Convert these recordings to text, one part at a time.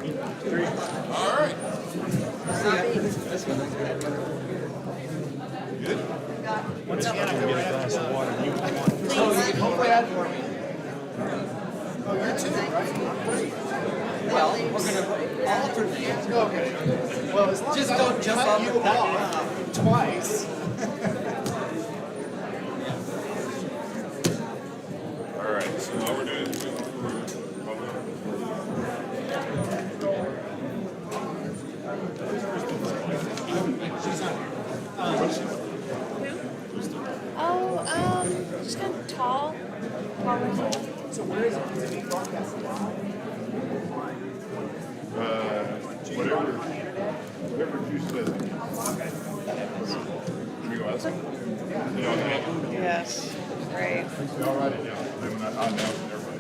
All right. Good. Once again, I'm going to get a glass of water. You want Hopefully that for me. Oh, you're too, right? Well, we're going to alternate. Okay. Well, as long Just as don't jump cut on you the back. off twice. All right, so all we're doing is Just kind of tall. So where is it? Is it being broadcast live? whatever juice says. Can we go outside? Yeah. Yes. Great. I'll write it down. Then when I'll announce it, everybody.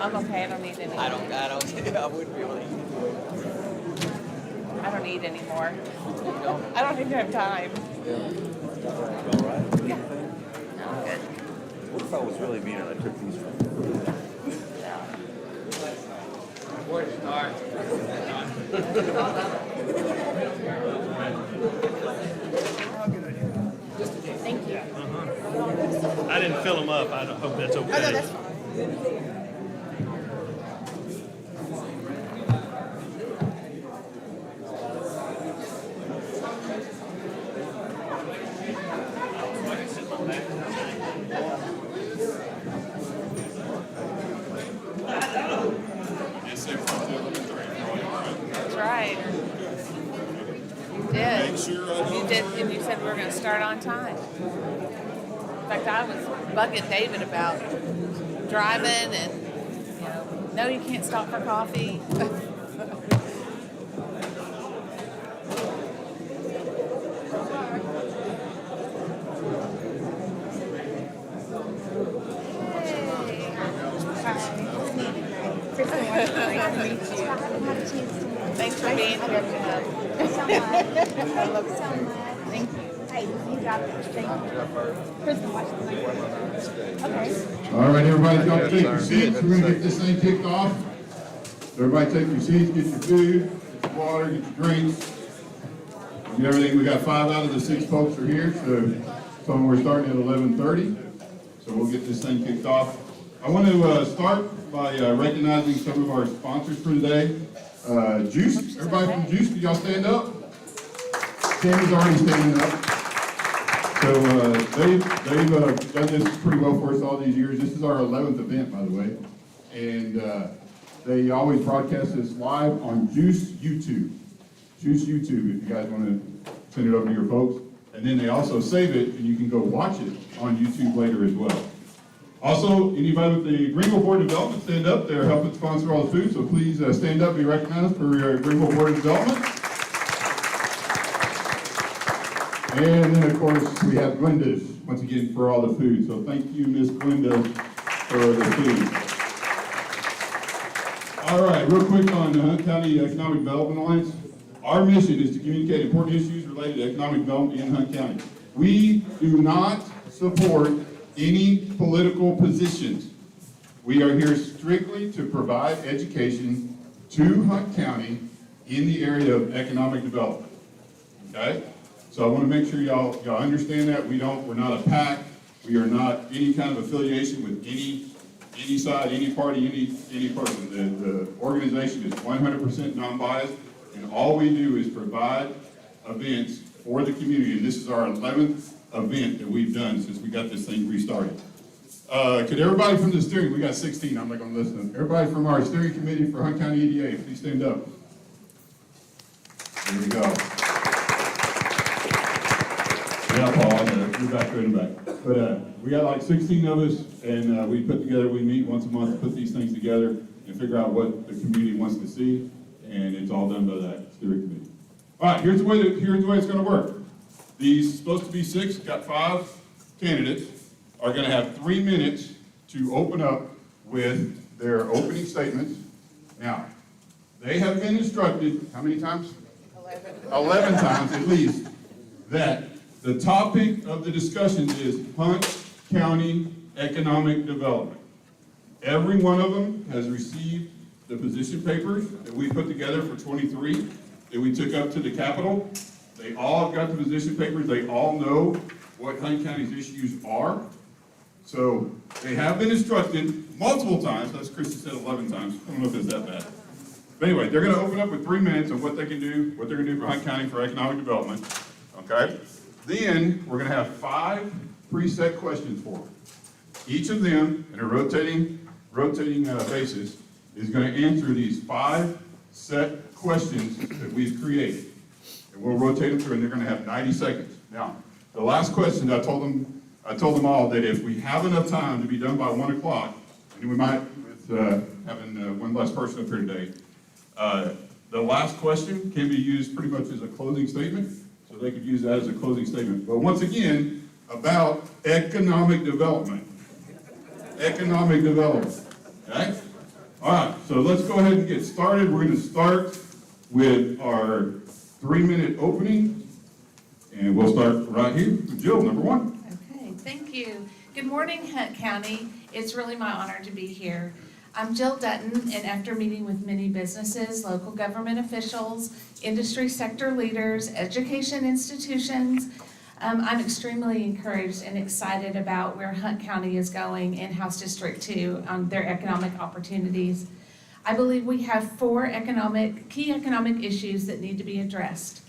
I'm okay. I don't need any. I wouldn't be able to eat I don't need any more. I don't even have time. all right? Yeah. No, I'm good. What if I was really mean and I took these from you? Thank you. I didn't fill them up. I hope that's okay. Oh, no, that's fine. Yes, 6 to 11:30. That's right. You did. Make sure I You know. did, and you said we were going to start on time. In fact, I was bugging David about driving and, no, you can't stop for coffee. Thanks for being here. So much. Thank you. Hey, you got this. Thank you. Kristen, watch the mic. Okay. All right, everybody, y'all take your seats. We're gonna get this thing kicked off. Everybody take your seats, get your food, get your water, get your drinks. Get everything. We got 5 out of the 6 folks are here, so we're starting at 11:30. So we'll get this thing kicked off. I want to start by recognizing some of our sponsors for today. GEUS, everybody from GEUS, can y'all stand up? Tammy's already standing up. So they've done this pretty well for us all these years. This is our 11th event, by the way. And they always broadcast this live on GEUS YouTube. GEUS YouTube, if you guys want to send it over to your folks. And then they also save it, and you can go watch it on YouTube later as well. Also, anybody with the Greenville Board of Development, stand up. They're helping sponsor all the food, so please stand up, be recognized for your Greenville Board of Development. And then, of course, we have Glenda's, once again, for all the food. So thank you, Miss Glenda, for the food. All right, real quick on the Hunt County Economic Development Alliance. Our mission is to communicate important issues related to economic development in Hunt County. We do not support any political positions. We are here strictly to provide education to Hunt County in the area of economic development. Okay? So I want to make sure y'all understand that. We're not a PAC. We are not any kind of affiliation with any side, any party, any person. The organization is 100% non-biased, and all we do is provide events for the community. And this is our 11th event that we've done since we got this thing restarted. Could everybody from the steering, we got 16, I'm not going to listen to them. Everybody from our steering committee for Hunt County EDA, please stand up. There we go. Yeah, Paul, you're back there in the back. But we got like 16 of us, and we meet once a month to put these things together and figure out what the community wants to see, and it's all done by that steering committee. All right, here's the way it's going to work. These supposed to be 6, got 5 candidates, are going to have 3 minutes to open up with their opening statements. Now, they have been instructed, how many times? 11 times at least, that The topic of the discussion is Hunt County economic development. Every one of them has received the position papers that we put together for 23 that we took up to the Capitol. They all got the position papers. They all know what Hunt County's issues are. So they have been instructed multiple times. That's Christy said 11 times. I don't know if it's that bad. But anyway, they're going to open up with 3 minutes of what they can do, what they're going to do for Hunt County for economic development. Okay? Then we're going to have 5 preset questions for them. Each of them, in a rotating basis, is going to answer these 5 set questions that we've created. And we'll rotate them through, and they're going to have 90 seconds. Now, the last question, I told them all that if we have enough time to be done by 1 o'clock, and we might, with having one less person up here today, the last question can be used pretty much as a closing statement, so they could use that as a closing statement. But once again, about economic development. Economic development, okay? All right, so let's go ahead and get started. We're going to start with our 3-minute opening, and we'll start right here with Jill, number 1. Okay, thank you. Good morning, Hunt County. It's really my honor to be here. I'm Jill Dutton, and after meeting with many businesses, local government officials, industry sector leaders, education institutions, I'm extremely encouraged and excited about where Hunt County is going in House District 2 on their economic opportunities. I believe we have 4 key economic issues that need to be addressed.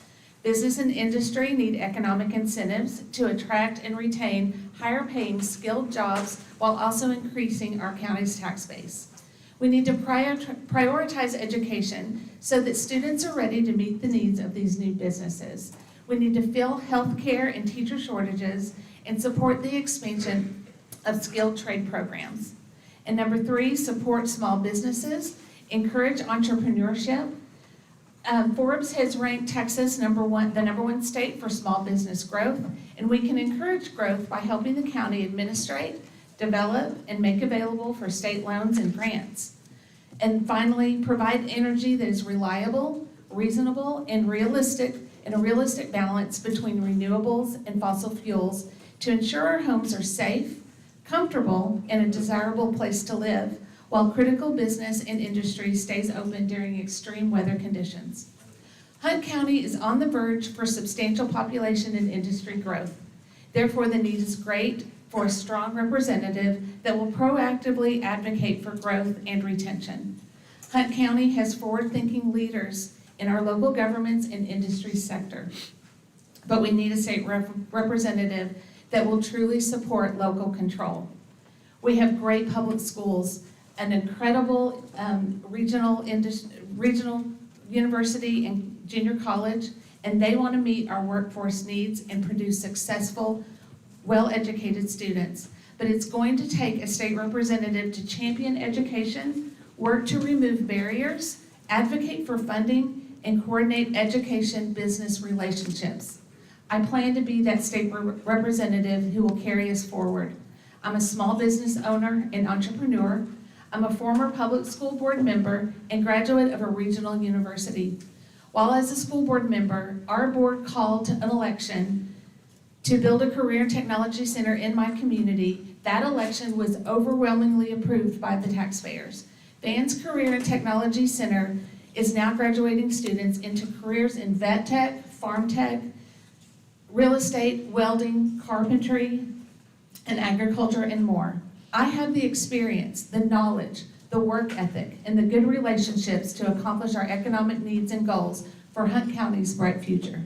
Business and industry need economic incentives to attract and retain higher paying skilled jobs while also increasing our county's tax base. We need to prioritize education so that students are ready to meet the needs of these new businesses. We need to fill healthcare and teacher shortages and support the expansion of skilled trade programs. And number 3, support small businesses, encourage entrepreneurship. Forbes has ranked Texas the number one state for small business growth, and we can encourage growth by helping the county administrate, develop, and make available for state loans and grants. And finally, provide energy that is reliable, reasonable, and realistic, in a realistic balance between renewables and fossil fuels to ensure our homes are safe, comfortable, and a desirable place to live, while critical business and industry stays open during extreme weather conditions. Hunt County is on the verge for substantial population and industry growth. Therefore, the need is great for a strong representative that will proactively advocate for growth and retention. Hunt County has forward-thinking leaders in our local governments and industry sector. But we need a state representative that will truly support local control. We have great public schools, an incredible regional university and junior college, and they want to meet our workforce needs and produce successful, well-educated students. But it's going to take a state representative to champion education, work to remove barriers, advocate for funding, and coordinate education-business relationships. I plan to be that state representative who will carry us forward. I'm a small business owner and entrepreneur. I'm a former public school board member and graduate of a regional university. While as a school board member, our board called an election to build a career and technology center in my community. That election was overwhelmingly approved by the taxpayers. Van's Career and Technology Center is now graduating students into careers in vet tech, farm tech, real estate, welding, carpentry, and agriculture, and more. I have the experience, the knowledge, the work ethic, and the good relationships to accomplish our economic needs and goals for Hunt County's bright future.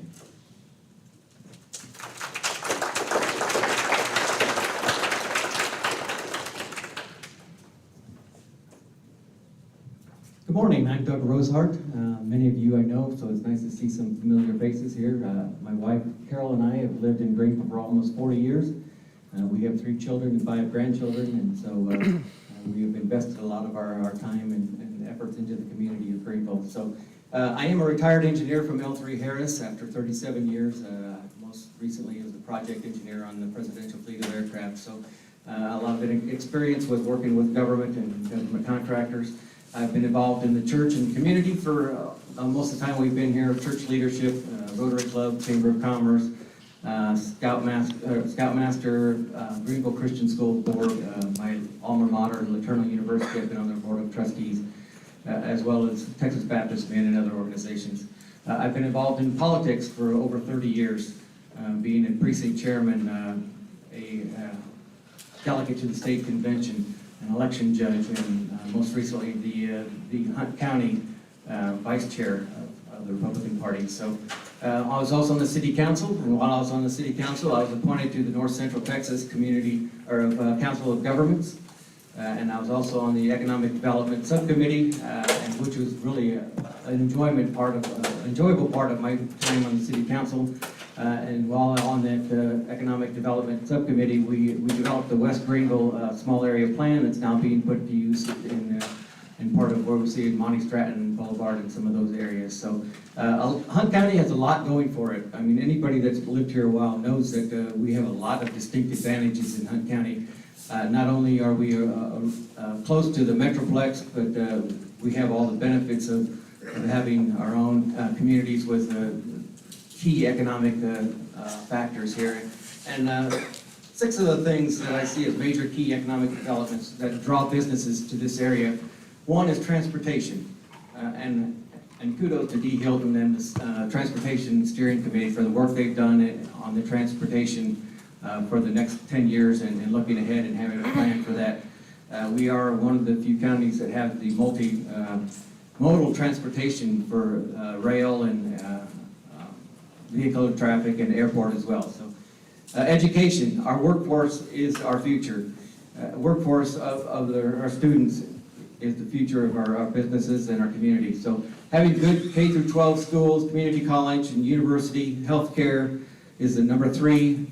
Good morning, I'm Doug Rosehart. Many of you I know, so it's nice to see some familiar faces here. My wife Carol and I have lived in Greenville for almost 40 years. We have 3 children and 5 grandchildren, and so we have invested a lot of our time and efforts into the community of Greenville. So I am a retired engineer from L3 Harris after 37 years. Most recently as a project engineer on the presidential fleet of aircraft. So a lot of experience with working with government and government contractors. I've been involved in the church and community for most of the time we've been here, church leadership, Rotary Club, Chamber of Commerce, Scoutmaster, Greenville Christian School Board, my alma mater, Laterno University. I've been on their board of trustees, as well as Texas Baptist Men and other organizations. I've been involved in politics for over 30 years, being a precinct chairman, a delegate to the state convention, an election judge, and most recently the Hunt County vice chair of the Republican Party. So I was also on the city council, and while I was on the city council, I was appointed to the North Central Texas Community or Council of Governments, and I was also on the Economic Development Subcommittee, and which was really an enjoyable part of my time on the city council. And while on that Economic Development Subcommittee, we developed the West Greenville Small Area Plan that's now being put to use in part of where we see in Monty Stratton Boulevard and some of those areas. So Hunt County has a lot going for it. I mean, anybody that's lived here a while knows that we have a lot of distinct advantages in Hunt County. Not only are we close to the Metroplex, but we have all the benefits of having our own communities with key economic factors here. And 6 of the things that I see as major key economic developments that draw businesses to this area. One is transportation, and kudos to Dee Hilton and the Transportation Steering Committee for the work they've done on the transportation for the next 10 years and looking ahead and having a plan for that. We are one of the few counties that have the multi-modal transportation for rail and vehicle traffic and airport as well. So education, our workforce is our future. Workforce of our students is the future of our businesses and our community. So having good K through 12 schools, community college and university, healthcare is the number 3.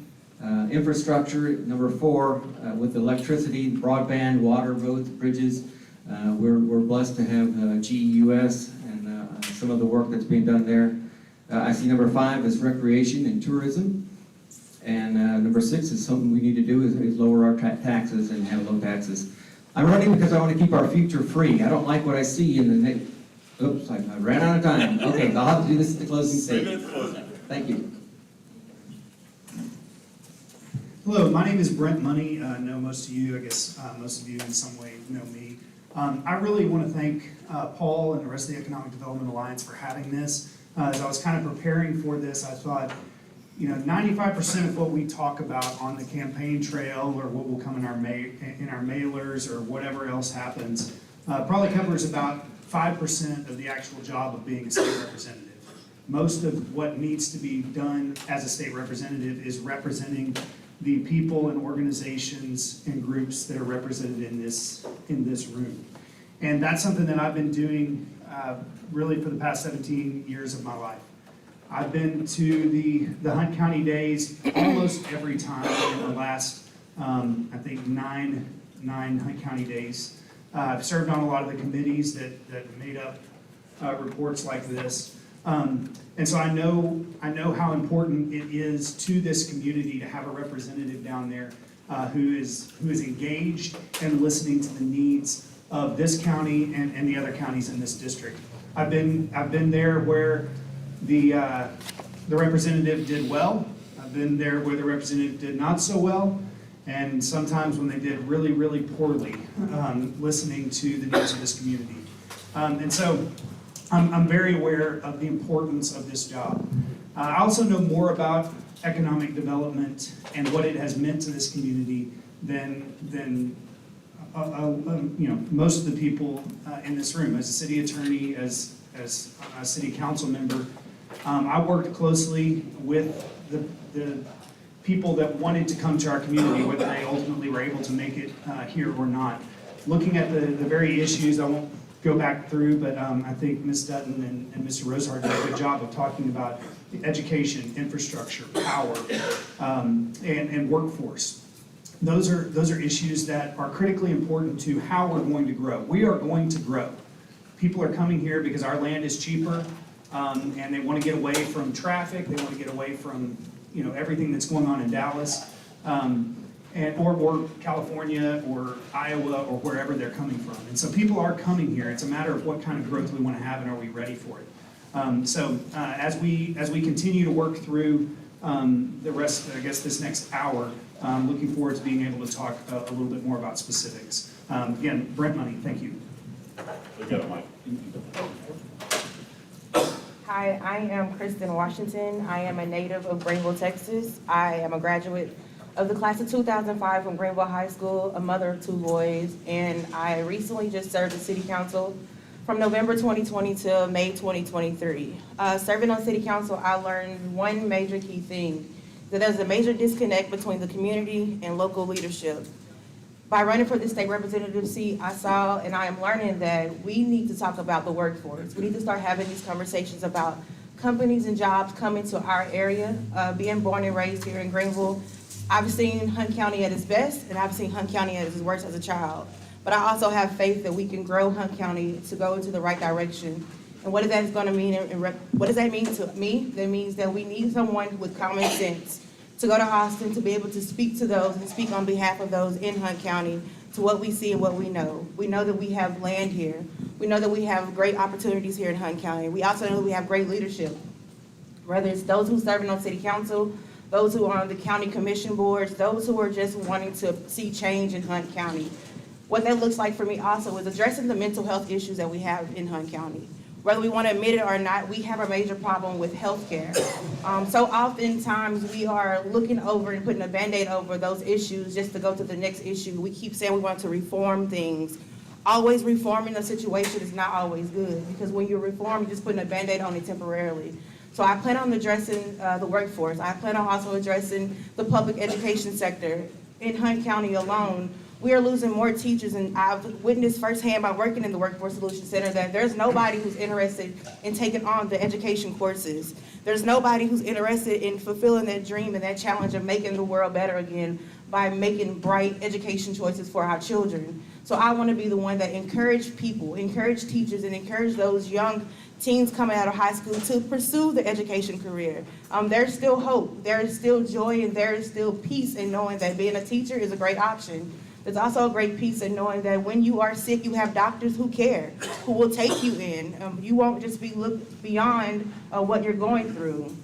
Infrastructure, number 4, with electricity, broadband, water, roads, bridges. We're blessed to have GEUS and some of the work that's being done there. I see number 5 is recreation and tourism. And number 6 is something we need to do is lower our taxes and have low taxes. I'm running because I want to keep our future free. I don't like what I see in the oops, I ran out of time. Okay, I'll have to do this at the closing statement. Thank you. Hello, my name is Brent Money. I know most of you, I guess most of you in some way know me. I really want to thank Paul and the rest of the Economic Development Alliance for having this. As I was kind of preparing for this, I thought, 95% of what we talk about on the campaign trail or what will come in our mailers or whatever else happens probably covers about 5% of the actual job of being a state representative. Most of what needs to be done as a state representative is representing the people and organizations and groups that are represented in this room. And that's something that I've been doing really for the past 17 years of my life. I've been to the Hunt County Days almost every time in the last, I think, nine Hunt County Days. I've served on a lot of the committees that made up reports like this. And so I know how important it is to this community to have a representative down there who is engaged and listening to the needs of this county and the other counties in this district. I've been there where the representative did well. I've been there where the representative did not so well, and sometimes when they did really, really poorly, listening to the needs of this community. And so I'm very aware of the importance of this job. I also know more about economic development and what it has meant to this community than most of the people in this room. As a city attorney, as a city council member, I worked closely with the people that wanted to come to our community, whether they ultimately were able to make it here or not. Looking at the very issues, I won't go back through, but I think Ms. Dutton and Mr. Rosehart did a good job of talking about education, infrastructure, power, and workforce. Those are issues that are critically important to how we're going to grow. We are going to grow. People are coming here because our land is cheaper, and they want to get away from traffic. They want to get away from everything that's going on in Dallas, or California or Iowa or wherever they're coming from. And so people are coming here. It's a matter of what kind of growth we want to have and are we ready for it. So as we continue to work through the rest, I guess, this next hour. Looking forward to being able to talk a little bit more about specifics. Again, Brent Money, thank you. Look at it, Mike. Hi, I am Kristen Washington. I am a native of Greenville, Texas. I am a graduate of the class of 2005 from Greenville High School, a mother of 2 boys, and I recently just served the city council from November 2020 to May 2023. Serving on city council, I learned one major key thing, that there's a major disconnect between the community and local leadership. By running for the state representative seat, I saw and I am learning that we need to talk about the workforce. We need to start having these conversations about companies and jobs coming to our area. Being born and raised here in Greenville, I've seen Hunt County at its best, and I've seen Hunt County at its worst as a child. But I also have faith that we can grow Hunt County to go into the right direction. And what is that going to mean? What does that mean to me? That means that we need someone with common sense to go to Austin, to be able to speak to those and speak on behalf of those in Hunt County to what we see and what we know. We know that we have land here. We know that we have great opportunities here in Hunt County. We also know that we have great leadership, whether it's those who serve on city council, those who are on the county commission boards, those who are just wanting to see change in Hunt County. What that looks like for me also is addressing the mental health issues that we have in Hunt County. Whether we want to admit it or not, we have a major problem with healthcare. So oftentimes we are looking over and putting a Band-Aid over those issues just to go to the next issue. We keep saying we want to reform things. Always reforming a situation is not always good, because when you reform, you're just putting a Band-Aid on it temporarily. So I plan on addressing the workforce. I plan on also addressing the public education sector. In Hunt County alone, we are losing more teachers, and I've witnessed firsthand by working in the Workforce Solutions Center that there's nobody who's interested in taking on the education courses. There's nobody who's interested in fulfilling that dream and that challenge of making the world better again by making bright education choices for our children. So I want to be the one that encourage people, encourage teachers, and encourage those young teens coming out of high school to pursue the education career. There's still hope, there is still joy, and there is still peace in knowing that being a teacher is a great option. There's also a great peace in knowing that when you are sick, you have doctors who care, who will take you in. You won't just be looked beyond what you're going through.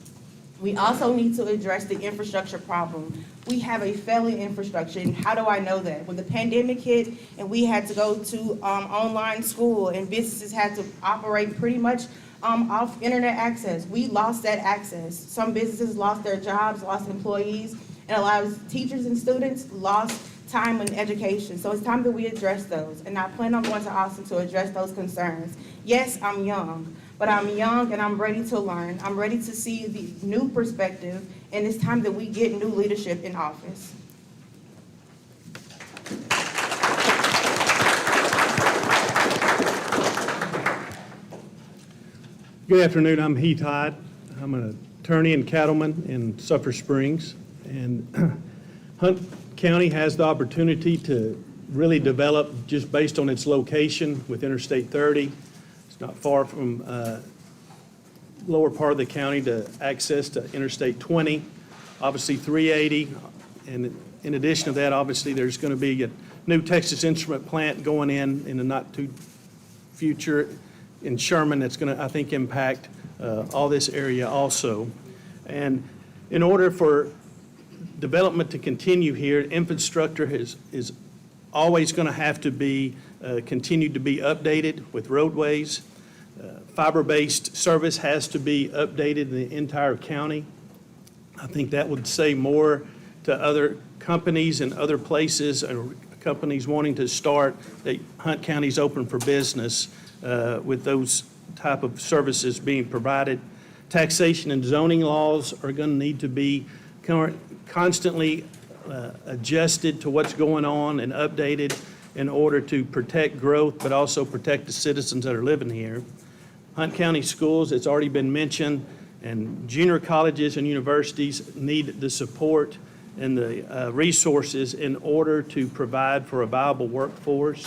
We also need to address the infrastructure problem. We have a failing infrastructure, and how do I know that? When the pandemic hit and we had to go to online school and businesses had to operate pretty much off internet access, we lost that access. Some businesses lost their jobs, lost employees, and a lot of teachers and students lost time in education. So it's time that we address those, and I plan on going to Austin to address those concerns. Yes, I'm young, but I'm young and I'm ready to learn. I'm ready to see the new perspective, and it's time that we get new leadership in office. Good afternoon, I'm Heath Hyde. I'm an attorney and cattleman in Sulphur Springs. And Hunt County has the opportunity to really develop just based on its location with Interstate 30. It's not far from lower part of the county to access to Interstate 20, obviously 380. And in addition to that, obviously there's going to be a new Texas Instrument plant going in the not too future in Sherman that's going to, I think, impact all this area also. And in order for development to continue here, infrastructure is always going to have to be continued to be updated with roadways. Fiber-based service has to be updated in the entire county. I think that would say more to other companies and other places, or companies wanting to start, that Hunt County's open for business with those type of services being provided. Taxation and zoning laws are going to need to be constantly adjusted to what's going on and updated in order to protect growth, but also protect the citizens that are living here. Hunt County schools, it's already been mentioned, and junior colleges and universities need the support and the resources in order to provide for a viable workforce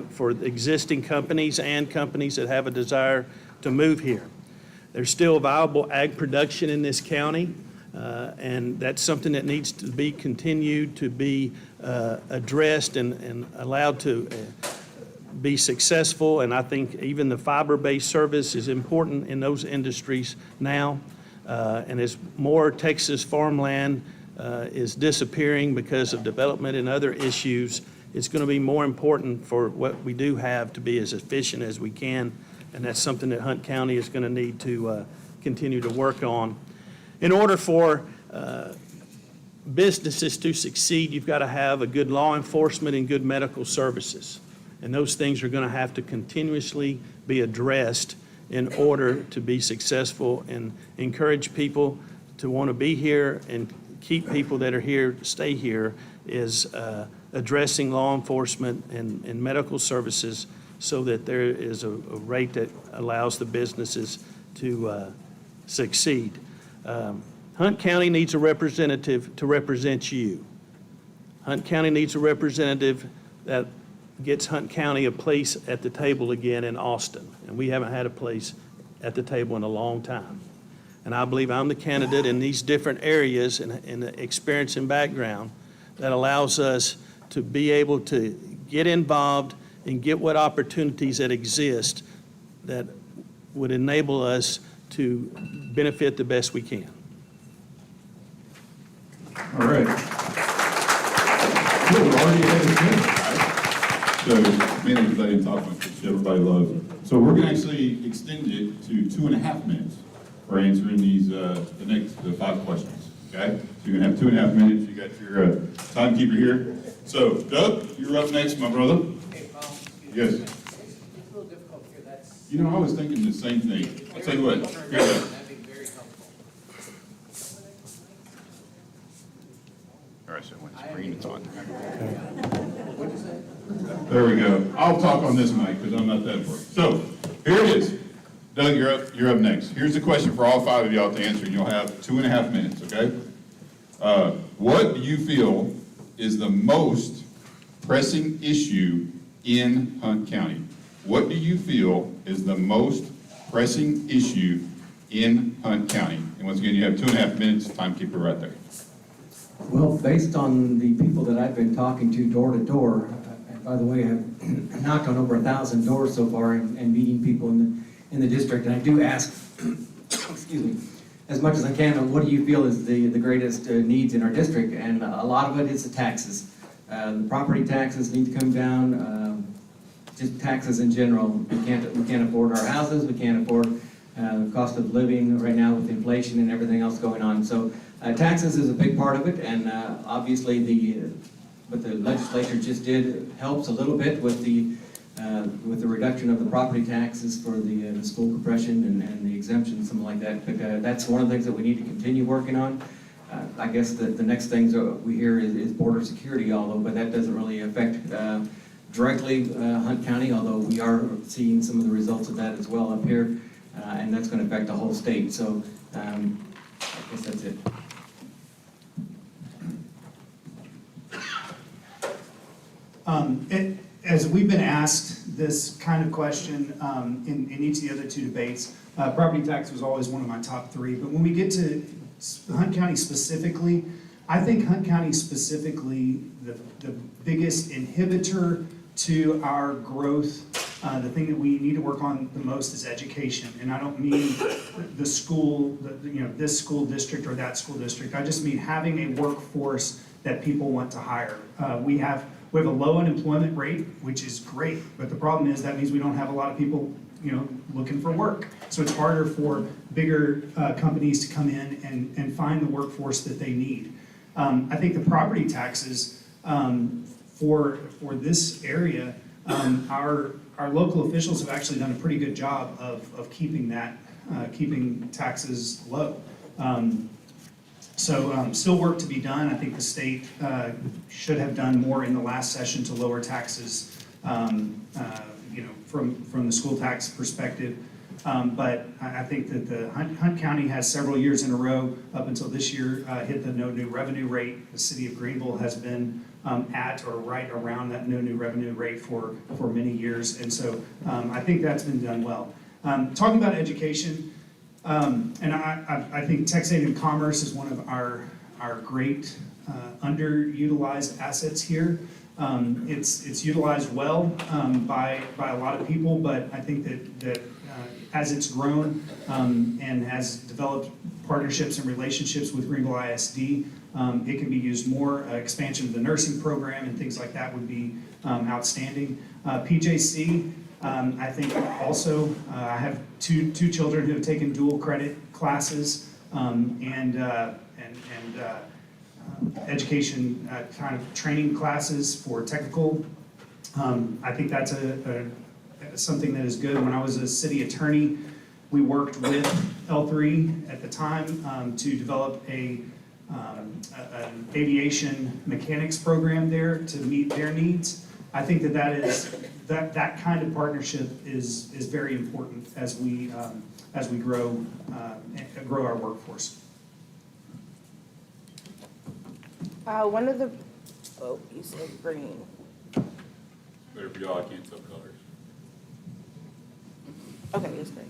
for existing companies and companies that have a desire to move here. There's still viable ag production in this county, and that's something that needs to be continued to be addressed and allowed to be successful. And I think even the fiber-based service is important in those industries now. And as more Texas farmland is disappearing because of development and other issues, it's going to be more important for what we do have to be as efficient as we can. And that's something that Hunt County is going to need to continue to work on. In order for businesses to succeed, you've got to have a good law enforcement and good medical services. And those things are going to have to continuously be addressed in order to be successful and encourage people to want to be here and keep people that are here to stay here is addressing law enforcement and medical services so that there is a rate that allows the businesses to succeed. Hunt County needs a representative to represent you. Hunt County needs a representative that gets Hunt County a place at the table again in Austin. And we haven't had a place at the table in a long time. And I believe I'm the candidate in these different areas and the experience and background that allows us to be able to get involved and get what opportunities that exist that would enable us to benefit the best we can. All right. Cool, we're already ahead of schedule, guys. So, mainly because I didn't talk much, which everybody loves. So we're going to actually extend it to 2.5 minutes for answering these, the next 5 questions, okay? So you're going to have 2.5 minutes. You got your timekeeper here. So, Doug, you're up next, my brother. Yes. It's a little difficult here, that's. You know, I was thinking the same thing. I'll tell you what. Here you go. That'd be very helpful. All right, so when it's green, it's on. What'd you say? There we go. I'll talk on this mic because I'm not that important. So, here it is. Doug, you're up next. Here's the question for all 5 of y'all to answer, and you'll have 2.5 minutes, okay? What do you feel is the most pressing issue in Hunt County? What do you feel is the most pressing issue in Hunt County? And once again, you have 2.5 minutes, timekeeper right there. Well, based on the people that I've been talking to door to door, by the way, I've knocked on over 1,000 doors so far and meeting people in the district, and I do ask, excuse me, as much as I can, what do you feel is the greatest needs in our district? And a lot of it is the taxes. The property taxes need to come down, just taxes in general. We can't afford our houses, we can't afford the cost of living right now with inflation and everything else going on. So taxes is a big part of it, and obviously what the legislature just did helps a little bit with the reduction of the property taxes for the school compression and the exemption, something like that. But that's one of the things that we need to continue working on. I guess the next things we hear is border security, but that doesn't really affect directly Hunt County, although we are seeing some of the results of that as well up here, and that's going to affect the whole state. So I guess that's it. As we've been asked this kind of question in each of the other 2 debates, property tax was always one of my top 3. But when we get to Hunt County specifically, I think Hunt County specifically, the biggest inhibitor to our growth, the thing that we need to work on the most is education. And I don't mean the school, this school district or that school district. I just mean having a workforce that people want to hire. We have a low unemployment rate, which is great, but the problem is that means we don't have a lot of people, looking for work. So it's harder for bigger companies to come in and find the workforce that they need. I think the property taxes for this area, our local officials have actually done a pretty good job of keeping taxes low. So still work to be done. I think the state should have done more in the last session to lower taxes, from the school tax perspective. But I think that the Hunt County has several years in a row, up until this year, hit the no new revenue rate. The city of Greenville has been at or right around that no new revenue rate for many years. And so I think that's been done well. Talking about education, and I think taxation and commerce is one of our great underutilized assets here. It's utilized well by a lot of people, but I think that as it's grown and has developed partnerships and relationships with Greenville ISD. It can be used more. Expansion of the nursing program and things like that would be outstanding. PJC, I think also, I have two children who have taken dual credit classes education kind of training classes for technical. I think that's something that is good. When I was a city attorney, we worked with L3 at the time to develop an aviation mechanics program there to meet their needs. I think that kind of partnership is very important as we grow our workforce. You said green. Better for y'all, I can't tell colors. Okay, that's great.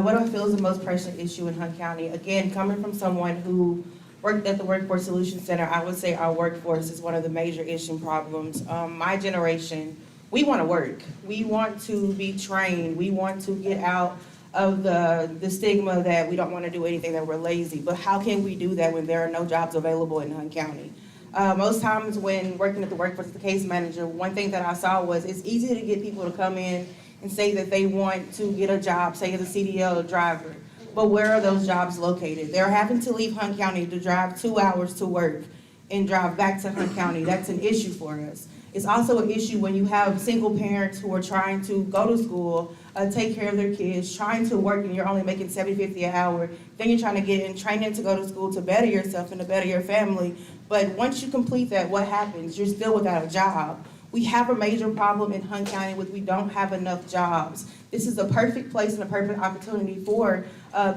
What do I feel is the most pressing issue in Hunt County? Again, coming from someone who worked at the Workforce Solutions Center, I would say our workforce is one of the major issue problems. My generation, we want to work. We want to be trained. We want to get out of the stigma that we don't want to do anything, that we're lazy. But how can we do that when there are no jobs available in Hunt County? Most times when working at the workforce as the case manager, one thing that I saw was it's easy to get people to come in and say that they want to get a job, say as a CDL driver. But where are those jobs located? They're having to leave Hunt County to drive 2 hours to work and drive back to Hunt County. That's an issue for us. It's also an issue when you have single parents who are trying to go to school, take care of their kids, trying to work, and you're only making $70, $50 an hour. Then you're trying to get in training to go to school to better yourself and to better your family. But once you complete that, what happens? You're still without a job. We have a major problem in Hunt County with we don't have enough jobs. This is a perfect place and a perfect opportunity for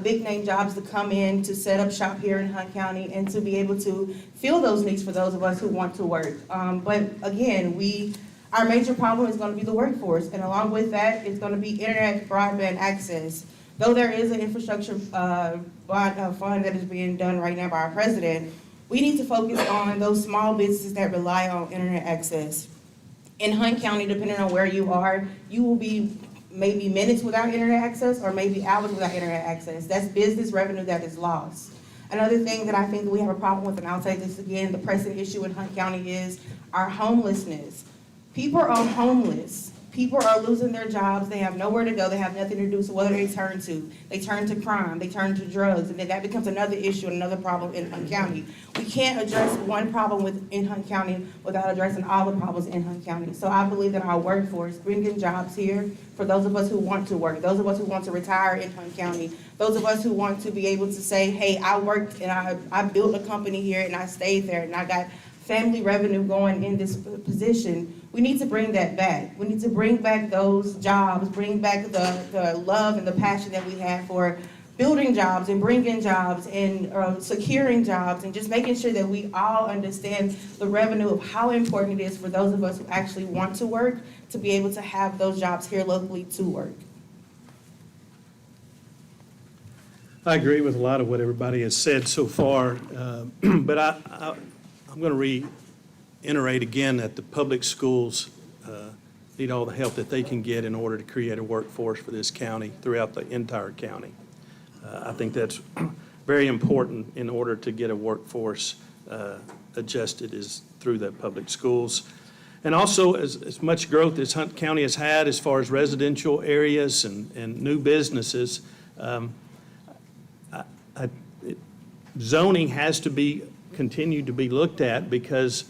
big name jobs to come in, to set up shop here in Hunt County and to be able to fill those needs for those of us who want to work. But again, our major problem is going to be the workforce, and along with that, it's going to be internet broadband access. Though there is an infrastructure fund that is being done right now by our president, we need to focus on those small businesses that rely on internet access. In Hunt County, depending on where you are, you will be maybe minutes without internet access or maybe hours without internet access. That's business revenue that is lost. Another thing that I think that we have a problem with, and I'll say this again, the pressing issue in Hunt County is our homelessness. People are homeless. People are losing their jobs. They have nowhere to go. They have nothing to do. So what do they turn to? They turn to crime. They turn to drugs. And then that becomes another issue and another problem in Hunt County. We can't address one problem in Hunt County without addressing all the problems in Hunt County. So I believe that our workforce, bringing jobs here for those of us who want to work, those of us who want to retire in Hunt County, those of us who want to be able to say, hey, I worked and I built a company here and I stayed there and I got family revenue going in this position. We need to bring that back. We need to bring back those jobs, bring back the love and the passion that we had for building jobs and bringing jobs and securing jobs and just making sure that we all understand the revenue of how important it is for those of us who actually want to work to be able to have those jobs here locally to work. I agree with a lot of what everybody has said so far, but I'm going to reiterate again that the public schools need all the help that they can get in order to create a workforce for this county throughout the entire county. I think that's very important in order to get a workforce adjusted is through the public schools. And also, as much growth as Hunt County has had as far as residential areas and new businesses, zoning has to continue to be looked at, because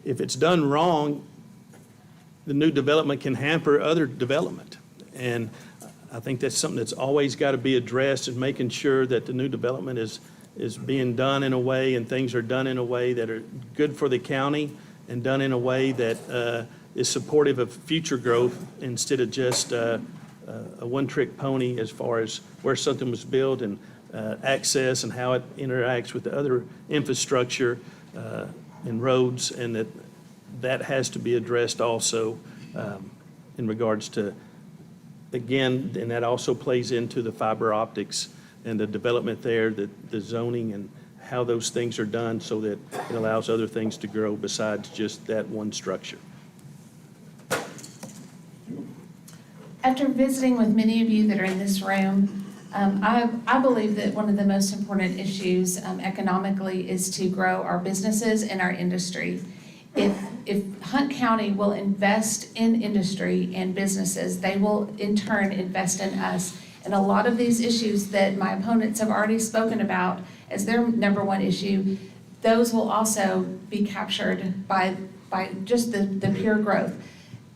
if it's done wrong, the new development can hamper other development. And I think that's something that's always got to be addressed, and making sure that the new development is being done in a way, and things are done in a way that are good for the county and done in a way that is supportive of future growth, instead of just a one-trick pony as far as where something was built and access and how it interacts with the other infrastructure and roads, and that has to be addressed also in regards to, again, and that also plays into the fiber optics and the development there, the zoning and how those things are done so that it allows other things to grow besides just that one structure. After visiting with many of you that are in this room, I believe that one of the most important issues economically is to grow our businesses and our industry. If Hunt County will invest in industry and businesses, they will in turn invest in us. And a lot of these issues that my opponents have already spoken about as their number one issue, those will also be captured by just the pure growth.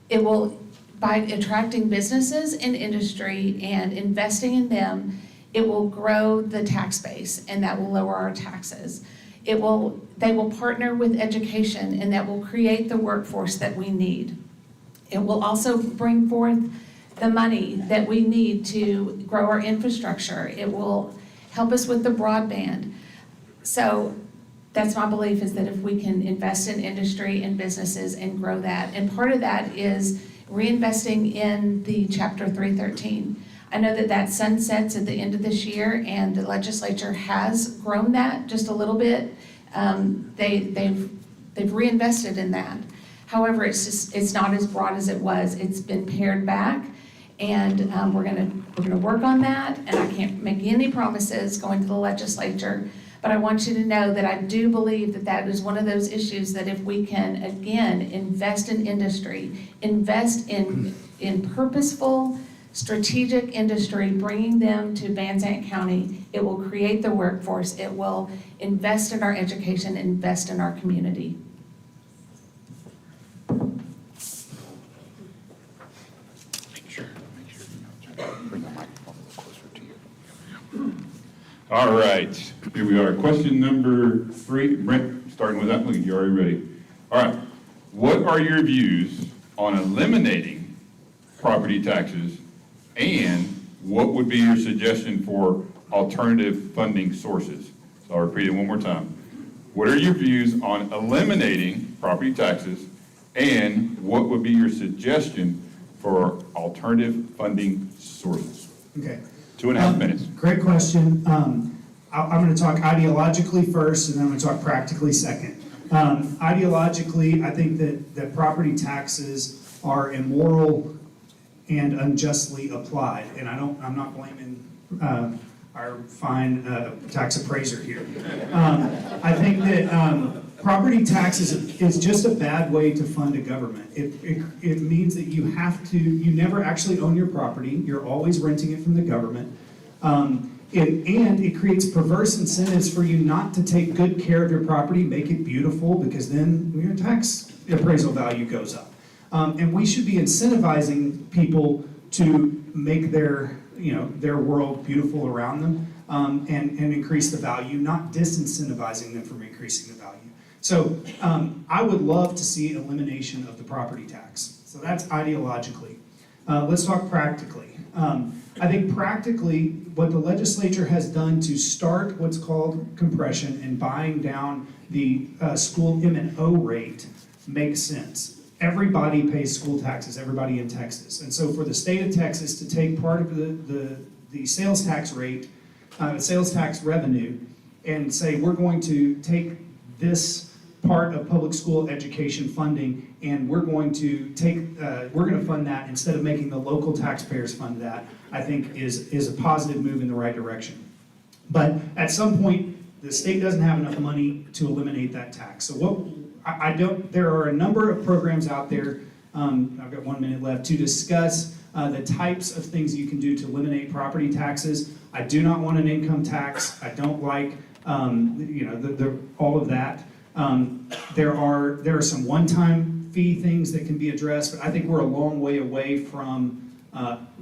It will, by attracting businesses and industry and investing in them, it will grow the tax base and that will lower our taxes. They will partner with education and that will create the workforce that we need. It will also bring forth the money that we need to grow our infrastructure. It will help us with the broadband. So that's my belief, is that if we can invest in industry and businesses and grow that, and part of that is reinvesting in the Chapter 313. I know that sunsets at the end of this year, and the legislature has grown that just a little bit. They've reinvested in that. However, it's not as broad as it was. It's been pared back, and we're gonna work on that. And I can't make any promises going to the legislature, but I want you to know that I do believe that that is one of those issues that if we can again invest in industry, invest in purposeful, strategic industry, bringing them to Van Zandt County, it will create the workforce, it will invest in our education, invest in our community. Bring the microphone a little closer to you. All right, here we are. Question number 3. Brent, starting with that one, you're already ready. All right, what are your views on eliminating property taxes, and what would be your suggestion for alternative funding sources? So I'll repeat it one more time. What are your views on eliminating property taxes, and what would be your suggestion for alternative funding sources? Okay. 2.5 minutes. Great question. I'm going to talk ideologically first, and then I'm going to talk practically second. Ideologically, I think that property taxes are immoral and unjustly applied, and I'm not blaming our fine tax appraiser here. I think that property taxes is just a bad way to fund a government. It means that you never actually own your property. You're always renting it from the government. And it creates perverse incentives for you not to take good care of your property, make it beautiful, because then your tax appraisal value goes up. And we should be incentivizing people to make their world beautiful around them, and increase the value, not disincentivizing them from increasing the value. So I would love to see elimination of the property tax. So that's ideologically. Let's talk practically. I think practically what the legislature has done to start what's called compression and buying down the school M&O rate makes sense. Everybody pays school taxes, everybody in Texas. And so for the state of Texas to take part of the sales tax rate, sales tax revenue, and say we're going to take this part of public school education funding and we're going to fund that instead of making the local taxpayers fund that, I think is a positive move in the right direction. But at some point, the state doesn't have enough money to eliminate that tax. So there are a number of programs out there, I've got 1 minute left, to discuss the types of things you can do to eliminate property taxes. I do not want an income tax. I don't like all of that. There are some one-time fee things that can be addressed, but I think we're a long way away from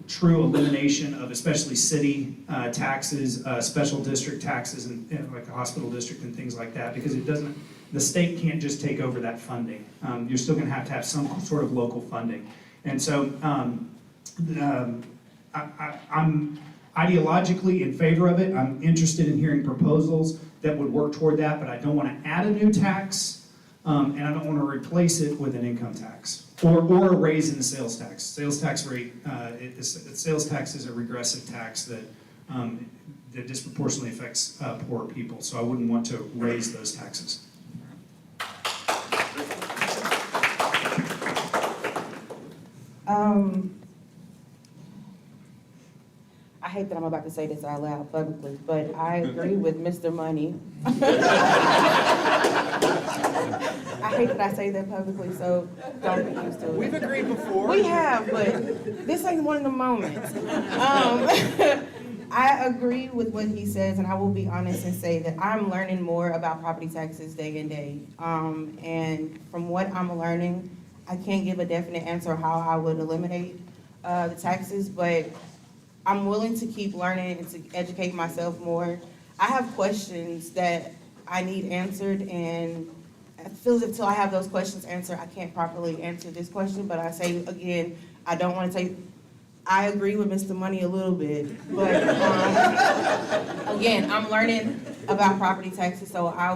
true elimination of especially city taxes, special district taxes, and like the hospital district and things like that, because the state can't just take over that funding. You're still going to have some sort of local funding. And so I'm ideologically in favor of it. I'm interested in hearing proposals that would work toward that, but I don't want to add a new tax, and I don't want to replace it with an income tax or a raise in the sales tax. Sales tax rate, sales tax is a regressive tax that disproportionately affects poor people, so I wouldn't want to raise those taxes. I hate that I'm about to say this out loud publicly, but I agree with Mr. Money. I hate that I say that publicly, so don't get used to it. We've agreed before. We have, but this ain't one of the moments. I agree with what he says, and I will be honest and say that I'm learning more about property taxes day and day. And from what I'm learning, I can't give a definite answer how I would eliminate the taxes, but I'm willing to keep learning and to educate myself more. I have questions that I need answered, and it feels as if till I have those questions answered, I can't properly answer this question, but I say again, I don't want to say, I agree with Mr. Money a little bit, but again, I'm learning about property taxes, so I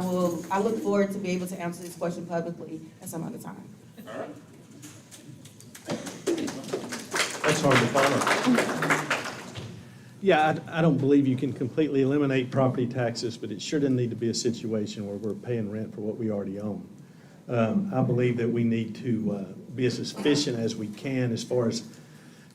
look forward to be able to answer this question publicly at some other time. That's hard to follow. Yeah, I don't believe you can completely eliminate property taxes, but it sure doesn't need to be a situation where we're paying rent for what we already own. I believe that we need to be as efficient as we can as far as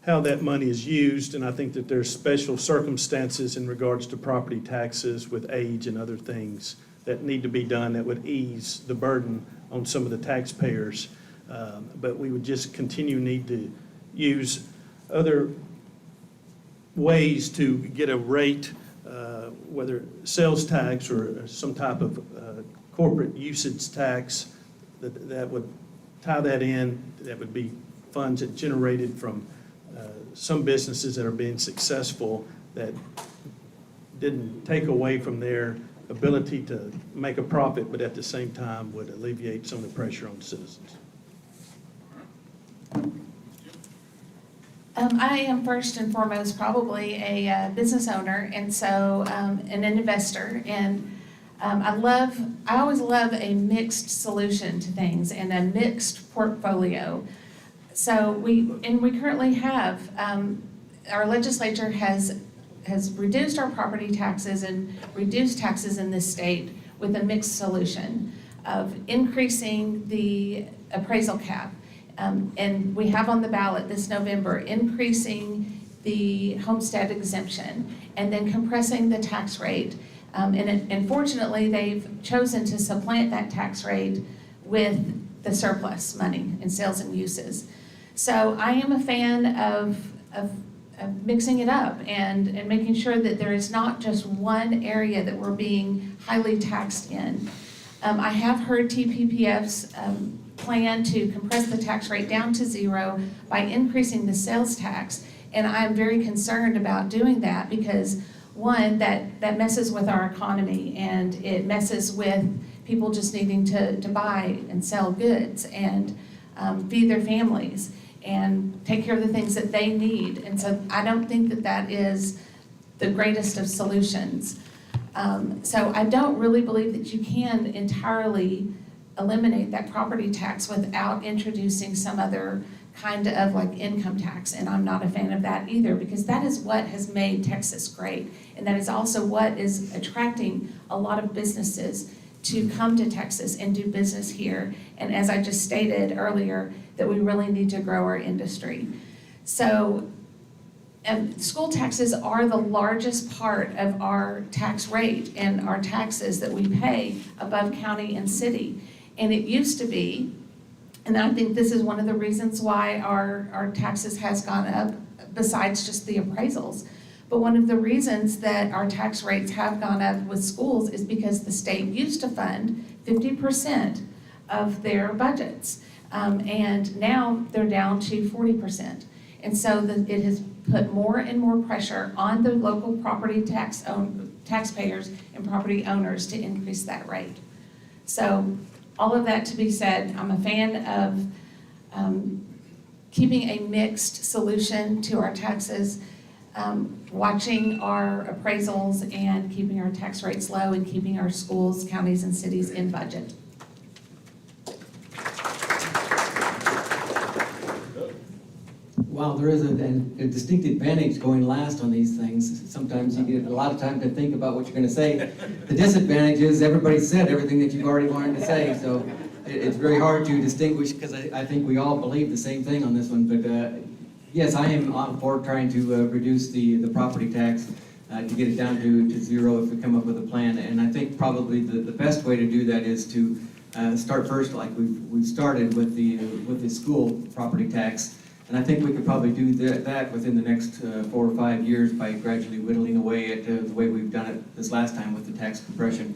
how that money is used, and I think that there's special circumstances in regards to property taxes with age and other things that need to be done that would ease the burden on some of the taxpayers. But we would just need to use other ways to get a rate, whether sales tax or some type of corporate usage tax that would tie that in. That would be funds that generated from some businesses that are being successful that didn't take away from their ability to make a profit, but at the same time would alleviate some of the pressure on citizens. I am first and foremost probably a business owner, and so an investor, and I always love a mixed solution to things and a mixed portfolio. So we currently have, our legislature has reduced our property taxes and reduced taxes in this state with a mixed solution of increasing the appraisal cap. And we have on the ballot this November, increasing the homestead exemption and then compressing the tax rate. And fortunately, they've chosen to supplant that tax rate with the surplus money in sales and uses. So I am a fan of mixing it up and making sure that there is not just one area that we're being highly taxed in. I have heard TPPF's plan to compress the tax rate down to zero by increasing the sales tax. And I'm very concerned about doing that because, one, that messes with our economy and it messes with people just needing to buy and sell goods and feed their families and take care of the things that they need. And so I don't think that that is the greatest of solutions. So I don't really believe that you can entirely eliminate that property tax without introducing some other kind of like income tax, and I'm not a fan of that either because that is what has made Texas great, and that is also what is attracting a lot of businesses to come to Texas and do business here, and as I just stated earlier, that we really need to grow our industry. So school taxes are the largest part of our tax rate and our taxes that we pay above county and city. And it used to be, and I think this is one of the reasons why our taxes has gone up, besides just the appraisals. But one of the reasons that our tax rates have gone up with schools is because the state used to fund 50% of their budgets. And now they're down to 40%. And so it has put more and more pressure on the local property taxpayers and property owners to increase that rate. So all of that to be said, I'm a fan of keeping a mixed solution to our taxes, watching our appraisals and keeping our tax rates low and keeping our schools, counties, and cities in budget. While there is a distinct advantage going last on these things, sometimes you get a lot of time to think about what you're going to say. The disadvantage is everybody said everything that you've already wanted to say, so it's very hard to distinguish because I think we all believe the same thing on this one. But Yes, I am on board trying to reduce the property tax to get it down to zero if we come up with a plan. And I think probably the best way to do that is to start first, like we've started with the school property tax. And I think we could probably do that within the next 4 or 5 years by gradually whittling away at the way we've done it this last time with the tax compression.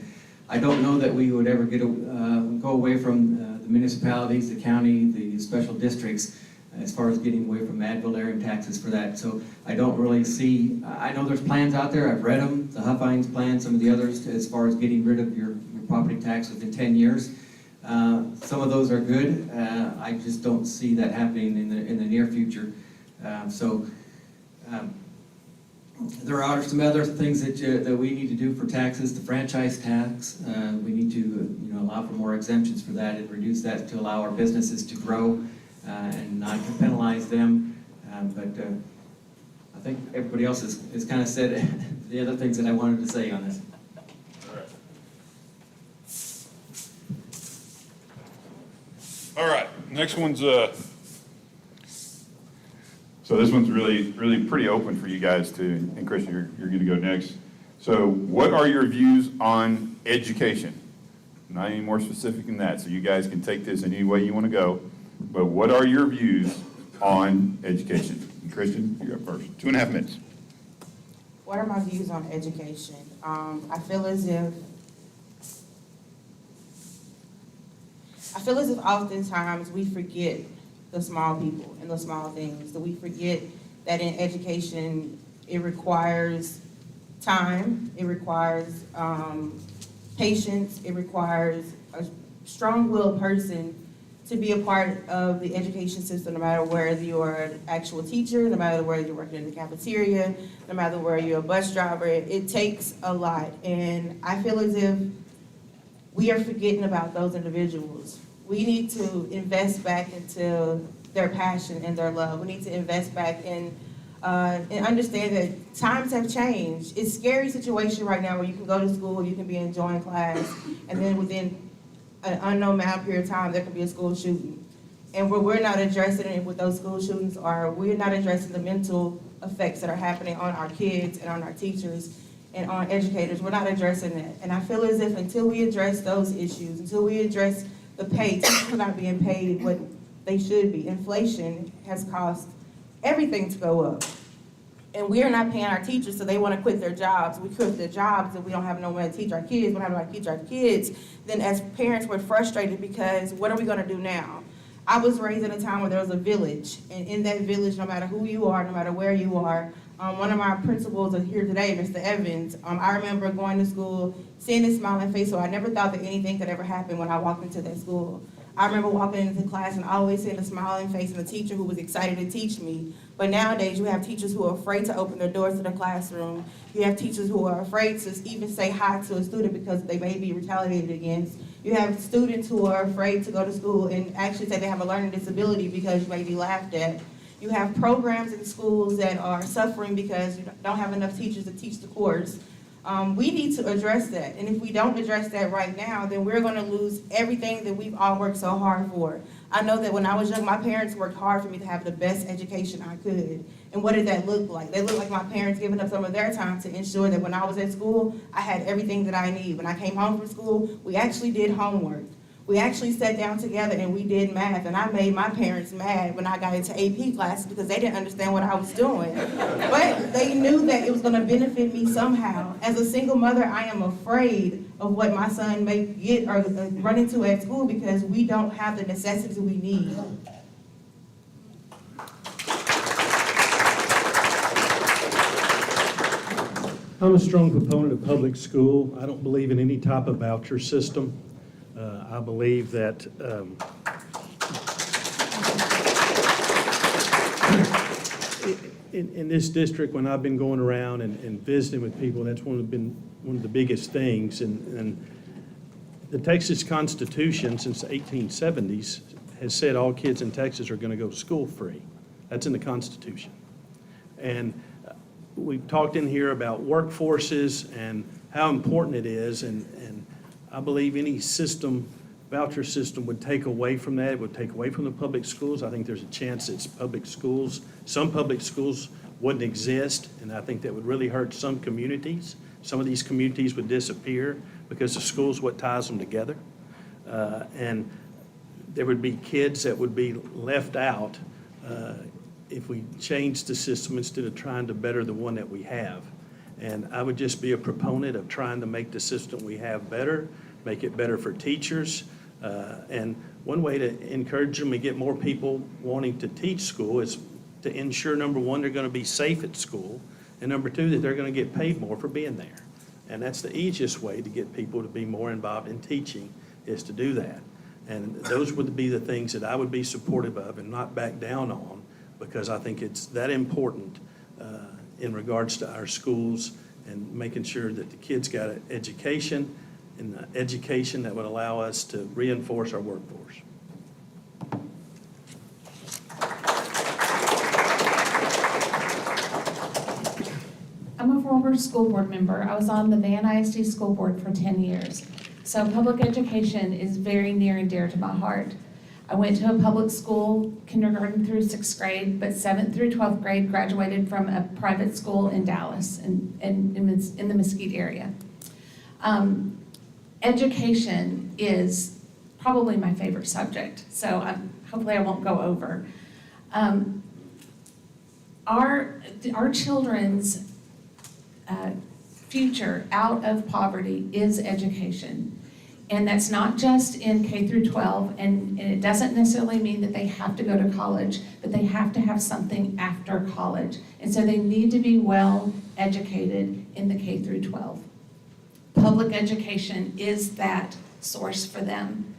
I don't know that we would ever go away from the municipalities, the county, the special districts, as far as getting away from ad valorem taxes for that. So I don't really see, I know there's plans out there, I've read them, the Huffines plan, some of the others, as far as getting rid of your property tax within 10 years. Some of those are good. I just don't see that happening in the near future. There are some other things that we need to do for taxes. The franchise tax, we need to allow for more exemptions for that and reduce that to allow our businesses to grow and not to penalize them. But I think everybody else has kind of said the other things that I wanted to say on this. All right, next one's, so this one's really pretty open for you guys too, and Christian, you're gonna go next. So what are your views on education? Not any more specific than that, so you guys can take this any way you wanna go, but what are your views on education? And Christian, you're up first, 2.5 minutes. What are my views on education? I feel as if oftentimes we forget the small people and the small things, that we forget that in education, it requires time, it requires patience, it requires a strong-willed person to be a part of the education system, no matter whether you're an actual teacher, no matter whether you're working in the cafeteria, no matter whether you're a bus driver. It takes a lot, and I feel as if we are forgetting about those individuals. We need to invest back into their passion and their love. We need to invest back in and understand that times have changed. It's a scary situation right now where you can go to school, you can be enjoying class, and then within an unknown amount of period of time, there can be a school shooting. And we're not addressing it with those school shootings, or we're not addressing the mental effects that are happening on our kids and on our teachers and on educators. We're not addressing that. And I feel as if until we address those issues, until we address the pay, teachers are not being paid what they should be. Inflation has caused everything to go up. And we are not paying our teachers, so they want to quit their jobs. We quit their jobs and we don't have no way to teach our kids. We don't have no way to teach our kids. Then as parents, we're frustrated because what are we going to do now? I was raised in a time where there was a village. And in that village, no matter who you are, no matter where you are, one of my principals are here today, Mr. Evans. I remember going to school, seeing his smiling face, so I never thought that anything could ever happen when I walked into that school. I remember walking into class and always seeing a smiling face and a teacher who was excited to teach me. But nowadays, you have teachers who are afraid to open their doors to the classroom. You have teachers who are afraid to even say hi to a student because they may be retaliated against. You have students who are afraid to go to school and actually say they have a learning disability because you may be laughed at. You have programs in schools that are suffering because you don't have enough teachers to teach the course. We need to address that. And if we don't address that right now, then we're going to lose everything that we've all worked so hard for. I know that when I was young, my parents worked hard for me to have the best education I could. And what did that look like? They looked like my parents giving up some of their time to ensure that when I was at school, I had everything that I need. When I came home from school, we actually did homework. We actually sat down together and we did math, and I made my parents mad when I got into AP classes because they didn't understand what I was doing. But they knew that it was gonna benefit me somehow. As a single mother, I am afraid of what my son may get or run into at school because we don't have the necessities we need. I'm a strong proponent of public school. I don't believe in any type of voucher system. I believe that in this district, when I've been going around and visiting with people, that's one of the biggest things. And the Texas Constitution since the 1870s has said all kids in Texas are going to go school free. That's in the Constitution. And we've talked in here about workforces and how important it is, and I believe any system voucher system would take away from that. It would take away from the public schools. I think there's a chance that some public schools wouldn't exist, and I think that would really hurt some communities. Some of these communities would disappear because the school's what ties them together. And there would be kids that would be left out if we changed the system instead of trying to better the one that we have. And I would just be a proponent of trying to make the system we have better, make it better for teachers. And one way to encourage them to get more people wanting to teach school is to ensure, number one, they're going to be safe at school, and number two, that they're going to get paid more for being there. And that's the easiest way to get people to be more involved in teaching, is to do that. And those would be the things that I would be supportive of and not back down on, because I think it's that important in regards to our schools and making sure that the kids got an education, and an education that would allow us to reinforce our workforce. I'm a former school board member. I was on the Van ISD school board for 10 years. So public education is very near and dear to my heart. I went to a public school, kindergarten through 6th grade, but 7th through 12th grade graduated from a private school in Dallas, in the Mesquite area. Education is probably my favorite subject, so hopefully I won't go over. Our children's future out of poverty is education. And that's not just in K through 12, and it doesn't necessarily mean that they have to go to college, but they have to have something after college. And so they need to be well educated in the K through 12. Public education is that source for them.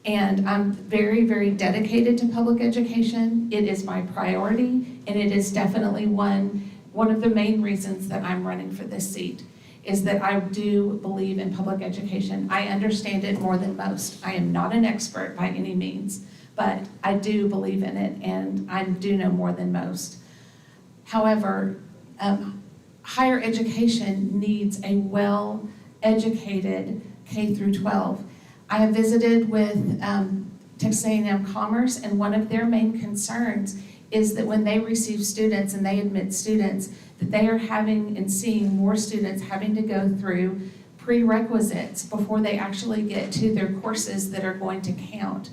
And I'm very, very dedicated to public education. It is my priority, and it is definitely one of the main reasons that I'm running for this seat, is that I do believe in public education. I understand it more than most. I am not an expert by any means, but I do believe in it, and I do know more than most. However, higher education needs a well-educated K through 12. I have visited with Texas A&M Commerce, and one of their main concerns is that when they receive students and they admit students, that they are having and seeing more students having to go through prerequisites before they actually get to their courses that are going to count.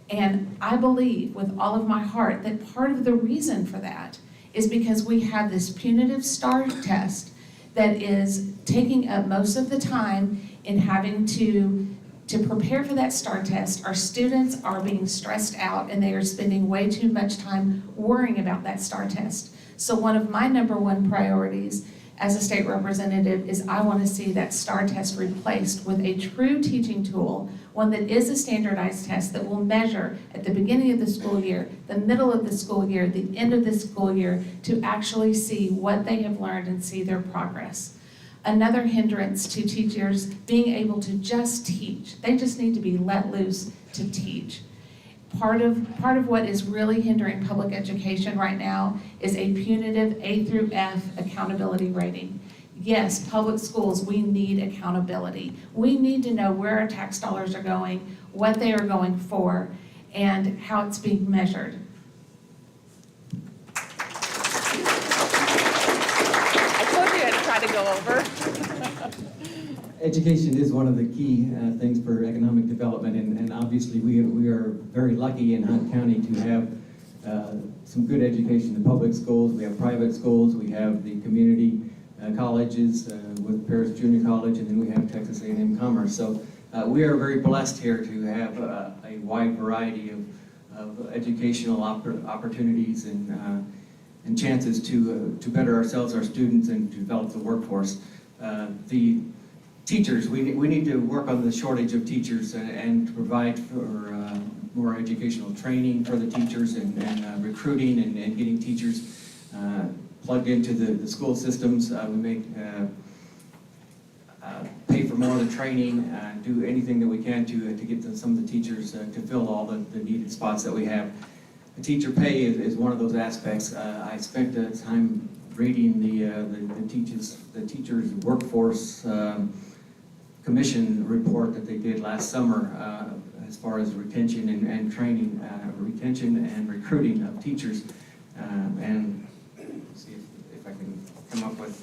And I believe with all of my heart that part of the reason for that is because we have this punitive STAR test that is taking up most of the time in having to prepare for that STAR test. Our students are being stressed out, and they are spending way too much time worrying about that STAR test. So one of my number one priorities as a state representative is I want to see that STAR test replaced with a true teaching tool, one that is a standardized test that will measure at the beginning of the school year, the middle of the school year, the end of the school year, to actually see what they have learned and see their progress. Another hindrance to teachers being able to just teach. They just need to be let loose to teach. Part of what is really hindering public education right now is a punitive A through F accountability rating. Yes, public schools, we need accountability. We need to know where our tax dollars are going, what they are going for, and how it's being measured. I told you I'd try to go over. Education is one of the key things for economic development, and obviously we are very lucky in Hunt County to have some good education in public schools. We have private schools, we have the community colleges with Paris Junior College, and then we have Texas A&M Commerce. So we are very blessed here to have a wide variety of educational opportunities and chances to better ourselves, our students, and to develop the workforce. The teachers, we need to work on the shortage of teachers and to provide for more educational training for the teachers and recruiting and getting teachers plugged into the school systems. We make pay for more of the training, do anything that we can to get some of the teachers to fill all the needed spots that we have. The teacher pay is one of those aspects. I spent time reading the teachers workforce commission report that they did last summer, as far as retention and training, retention and recruiting of teachers. And see if I can come up with,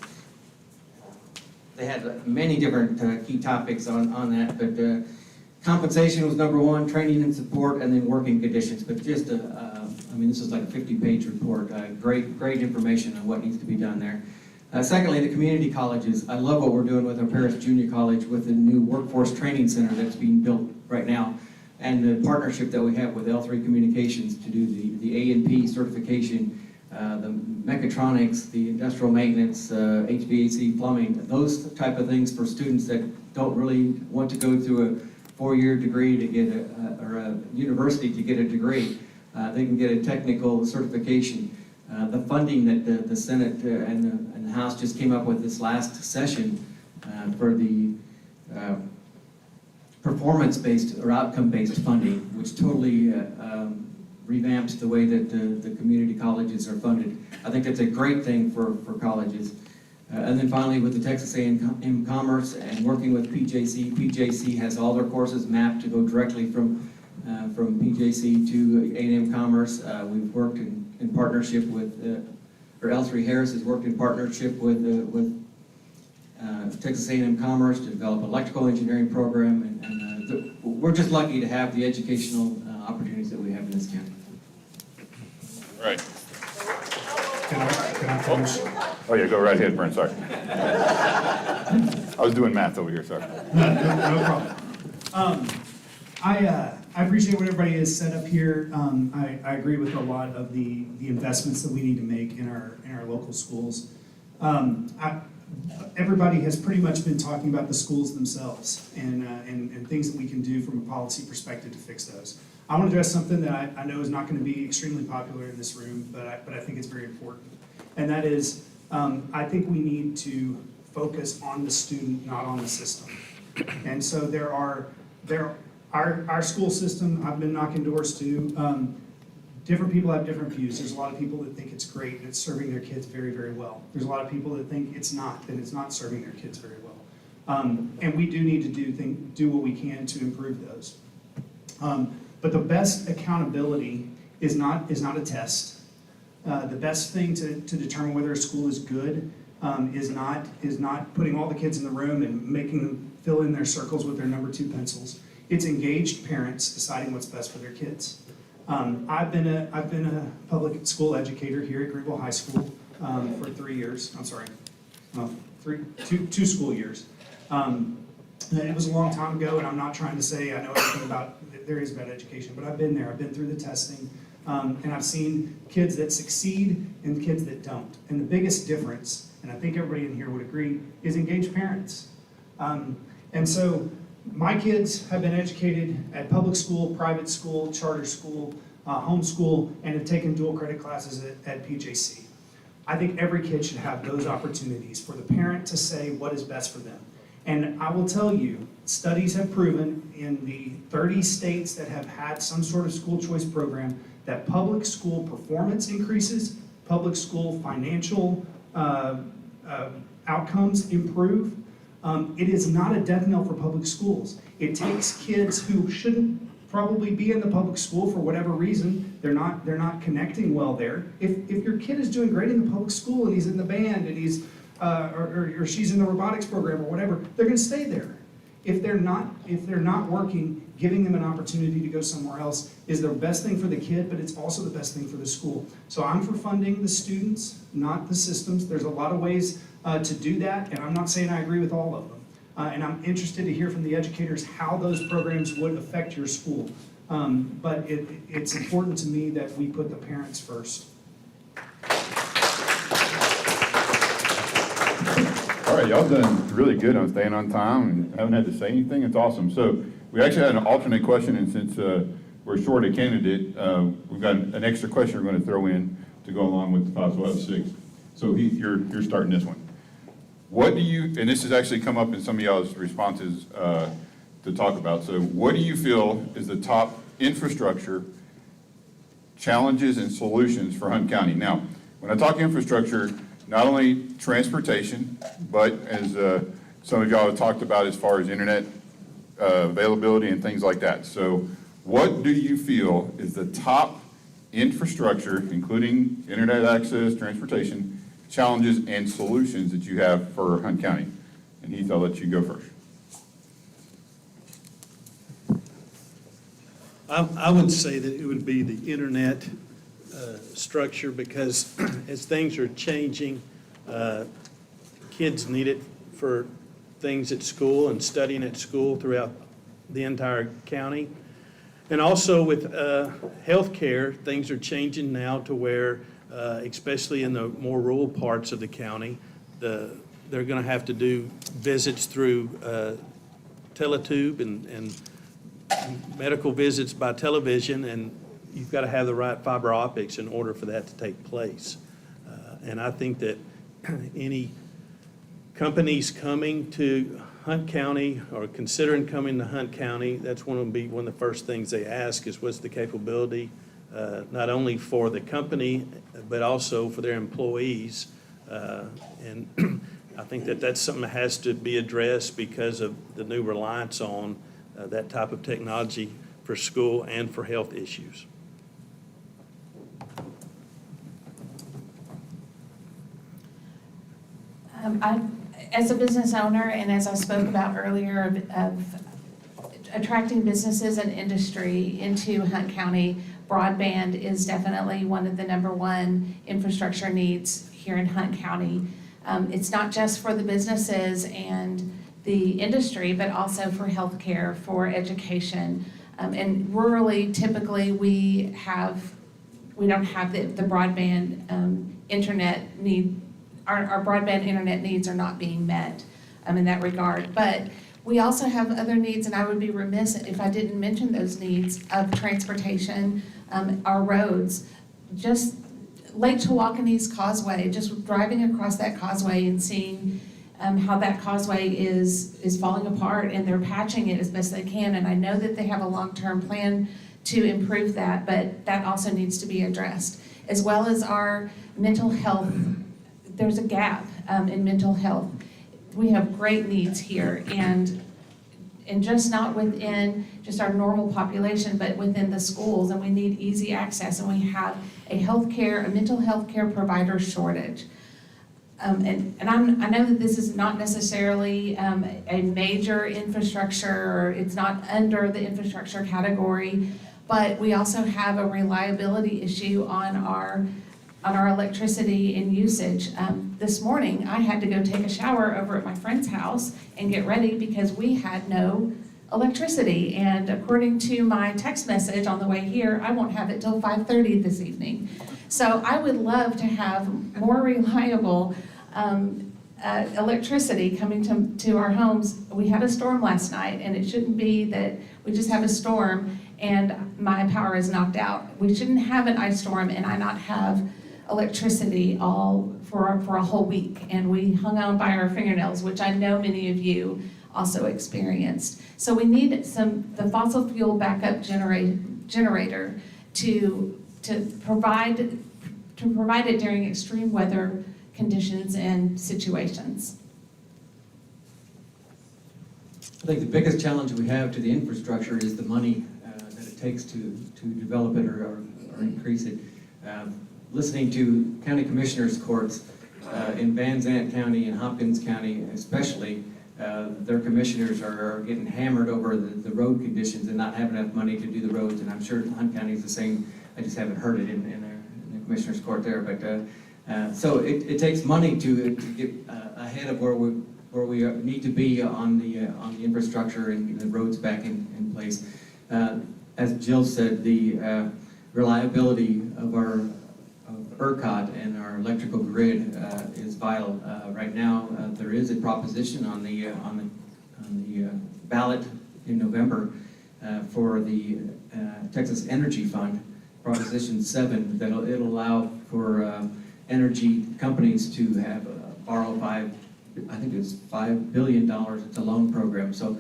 they had many different key topics on that, but compensation was number one, training and support, and then working conditions. But just, I mean, this is like a 50-page report. Great information on what needs to be done there. Secondly, the community colleges. I love what we're doing with our Paris Junior College with the new workforce training center that's being built right now, and the partnership that we have with L3 Communications to do the A&P certification, the mechatronics, the industrial maintenance, HVAC, plumbing, those type of things for students that don't really want to go through a 4-year degree to get or a university to get a degree. They can get a technical certification. The funding that the Senate and the House just came up with this last session for the performance-based or outcome-based funding, which totally revamps the way that the community colleges are funded. I think that's a great thing for colleges. And then finally, with the Texas A&M Commerce and working with PJC, PJC has all their courses mapped to go directly from PJC to A&M Commerce. We've worked in partnership with, or L3 Harris has worked in partnership with Texas A&M Commerce to develop an electrical engineering program, and we're just lucky to have the educational opportunities that we have in this county. All right. Can I finish? Oh, yeah, go right ahead, Brent, sorry. I was doing math over here, sorry. No problem. I appreciate what everybody has said up here. I agree with a lot of the investments that we need to make in our local schools. Everybody has pretty much been talking about the schools themselves and things that we can do from a policy perspective to fix those. I want to address something that I know is not going to be extremely popular in this room, but I think it's very important. And that is, I think we need to focus on the student, not on the system. And so our school system, I've been knocking doors to, different people have different views. There's a lot of people that think it's great and it's serving their kids very, very well. There's a lot of people that think it's not, and it's not serving their kids very well. And we do need to do what we can to improve those. But the best accountability is not a test. The best thing to determine whether a school is good is not putting all the kids in the room and making them fill in their circles with their number 2 pencils. It's engaged parents deciding what's best for their kids. I've been a public school educator here at Greenville High School for 3 years. I'm sorry, two school years. It was a long time ago, and I'm not trying to say I know everything about there is about education, but I've been there. I've been through the testing, and I've seen kids that succeed and kids that don't. And the biggest difference, and I think everybody in here would agree, is engaged parents. And so my kids have been educated at public school, private school, charter school, homeschool, and have taken dual credit classes at PJC. I think every kid should have those opportunities for the parent to say what is best for them. And I will tell you, studies have proven in the 30 states that have had some sort of school choice program that public school performance increases, public school financial outcomes improve. It is not a death knell for public schools. It takes kids who shouldn't probably be in the public school for whatever reason. They're not connecting well there. If your kid is doing great in the public school and he's in the band and he's or she's in the robotics program or whatever, they're going to stay there. If they're not working, giving them an opportunity to go somewhere else is the best thing for the kid, but it's also the best thing for the school. So I'm for funding the students, not the systems. There's a lot of ways to do that, and I'm not saying I agree with all of them. And I'm interested to hear from the educators how those programs would affect your school. But it's important to me that we put the parents first. All right, y'all done really good on staying on time and haven't had to say anything. It's awesome. So we actually had an alternate question, and since we're short a candidate, we've got an extra question we're going to throw in to go along with the possible F6. So you're starting this one. What do you, and this has actually come up in some of y'all's responses to talk about, so what do you feel is the top infrastructure challenges and solutions for Hunt County? Now, when I talk infrastructure, not only transportation, but as some of y'all have talked about as far as internet availability and things like that. So what do you feel is the top infrastructure, including internet access, transportation, challenges and solutions that you have for Hunt County? And Heath, I'll let you go first. I would say that it would be the internet structure, because as things are changing, kids need it for things at school and studying at school throughout the entire county. And also with healthcare, things are changing now to where, especially in the more rural parts of the county, they're going to have to do visits through teletube and medical visits by television, and you've got to have the right fiber optics in order for that to take place. And I think that any companies coming to Hunt County or considering coming to Hunt County, that's one of the first things they ask is what's the capability, not only for the company, but also for their employees. And I think that that's something that has to be addressed because of the new reliance on that type of technology for school and for health issues. As a business owner, and as I spoke about earlier, of attracting businesses and industry into Hunt County, broadband is definitely one of the #1 infrastructure needs here in Hunt County. It's not just for the businesses and the industry, but also for healthcare, for education. And rurally, typically, we don't have the broadband internet need. Our broadband internet needs are not being met in that regard. But we also have other needs, and I would be remiss if I didn't mention those needs of transportation, our roads. Just Lake Chewaukenee's Causeway, just driving across that causeway and seeing how that causeway is falling apart, and they're patching it as best they can. And I know that they have a long-term plan to improve that, but that also needs to be addressed. As well as our mental health, there's a gap in mental health. We have great needs here, and just not within just our normal population, but within the schools, and we need easy access, and we have a mental health care provider shortage. And I know that this is not necessarily a major infrastructure, or it's not under the infrastructure category, but we also have a reliability issue on our electricity and usage. This morning, I had to go take a shower over at my friend's house and get ready because we had no electricity. And according to my text message on the way here, I won't have it till 5:30 this evening. So I would love to have more reliable electricity coming to our homes. We had a storm last night, and it shouldn't be that we just have a storm and my power is knocked out. We shouldn't have an ice storm and I not have electricity all for a whole week, and we hung on by our fingernails, which I know many of you also experienced. So we need the fossil fuel backup generator to provide it during extreme weather conditions and situations. I think the biggest challenge we have to the infrastructure is the money that it takes to develop it or increase it. Listening to county commissioners' courts in Van Zandt County and Hopkins County especially, their commissioners are getting hammered over the road conditions and not having enough money to do the roads, and I'm sure Hunt County is the same. I just haven't heard it in the commissioners' court there, but so it takes money to get ahead of where we need to be on the infrastructure and the roads back in place. As Jill said, the reliability of our ERCOT and our electrical grid is vital. Right now, there is a proposition on the ballot in November for the Texas Energy Fund, Proposition 7, it'll allow for energy companies to have borrow $5 billion. It's a loan program. So,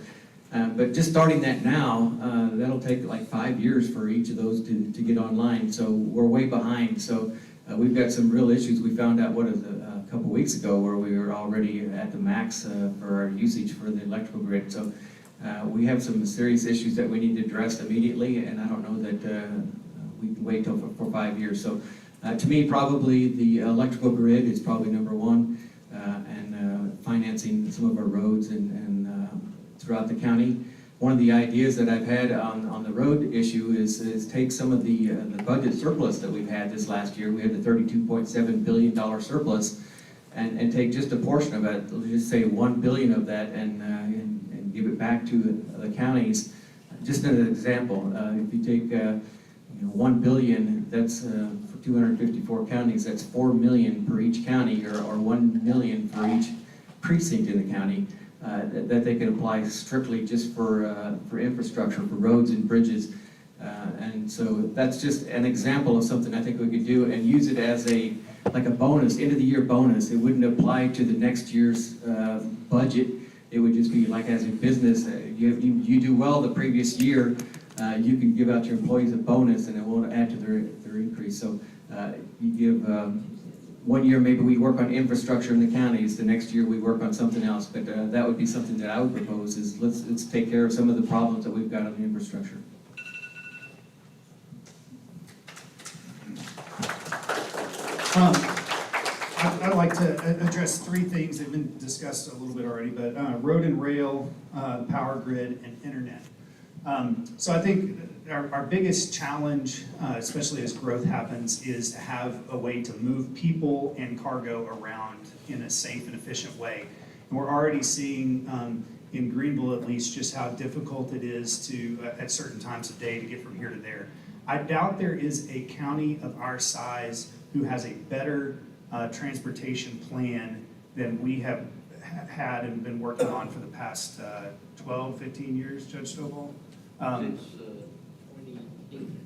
but just starting that now, that'll take like 5 years for each of those to get online. So we're way behind. So we've got some real issues. We found out a couple weeks ago where we were already at the max for our usage for the electrical grid. So We have some serious issues that we need to address immediately, and I don't know that we can wait till for 5 years. So to me, probably the electrical grid is probably number one, and financing some of our roads and throughout the county. One of the ideas that I've had on the road issue is take some of the budget surplus that we've had this last year. We had the $32.7 billion surplus, and take just a portion of it, let's just say 1 billion of that, and give it back to the counties. Just as an example, if you take 1 billion, that's for 254 counties, that's 4 million per each county, or 1 million for each precinct in the county, that they could apply strictly just for infrastructure, for roads and bridges. And so that's just an example of something I think we could do and use it as like a bonus, end of the year bonus. It wouldn't apply to the next year's budget. It would just be like as a business, you do well the previous year, you can give out your employees a bonus and it won't add to their increase. So you give 1 year, maybe we work on infrastructure in the counties, the next year we work on something else. But that would be something that I would propose, is let's take care of some of the problems that we've got on the infrastructure. I'd like to address three things that have been discussed a little bit already, but road and rail, power grid, and internet. So I think our biggest challenge, especially as growth happens, is to have a way to move people and cargo around in a safe and efficient way. And we're already seeing, in Greenville at least, just how difficult it is to, at certain times of day, to get from here to there. I doubt there is a county of our size who has a better transportation plan than we have had and been working on for the past 12, 15 years, Judge Stovall? Since 2018.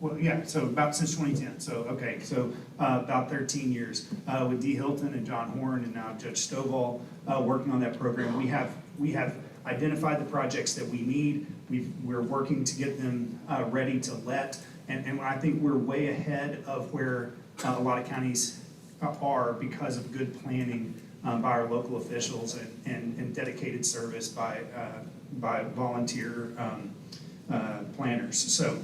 Well, yeah, so about since 2010. So, okay, so about 13 years with Dee Hilton and John Horn and now Judge Stovall working on that program. We have identified the projects that we need. We're working to get them ready to let, and I think we're way ahead of where a lot of counties are because of good planning by our local officials and dedicated service by volunteer planners. So,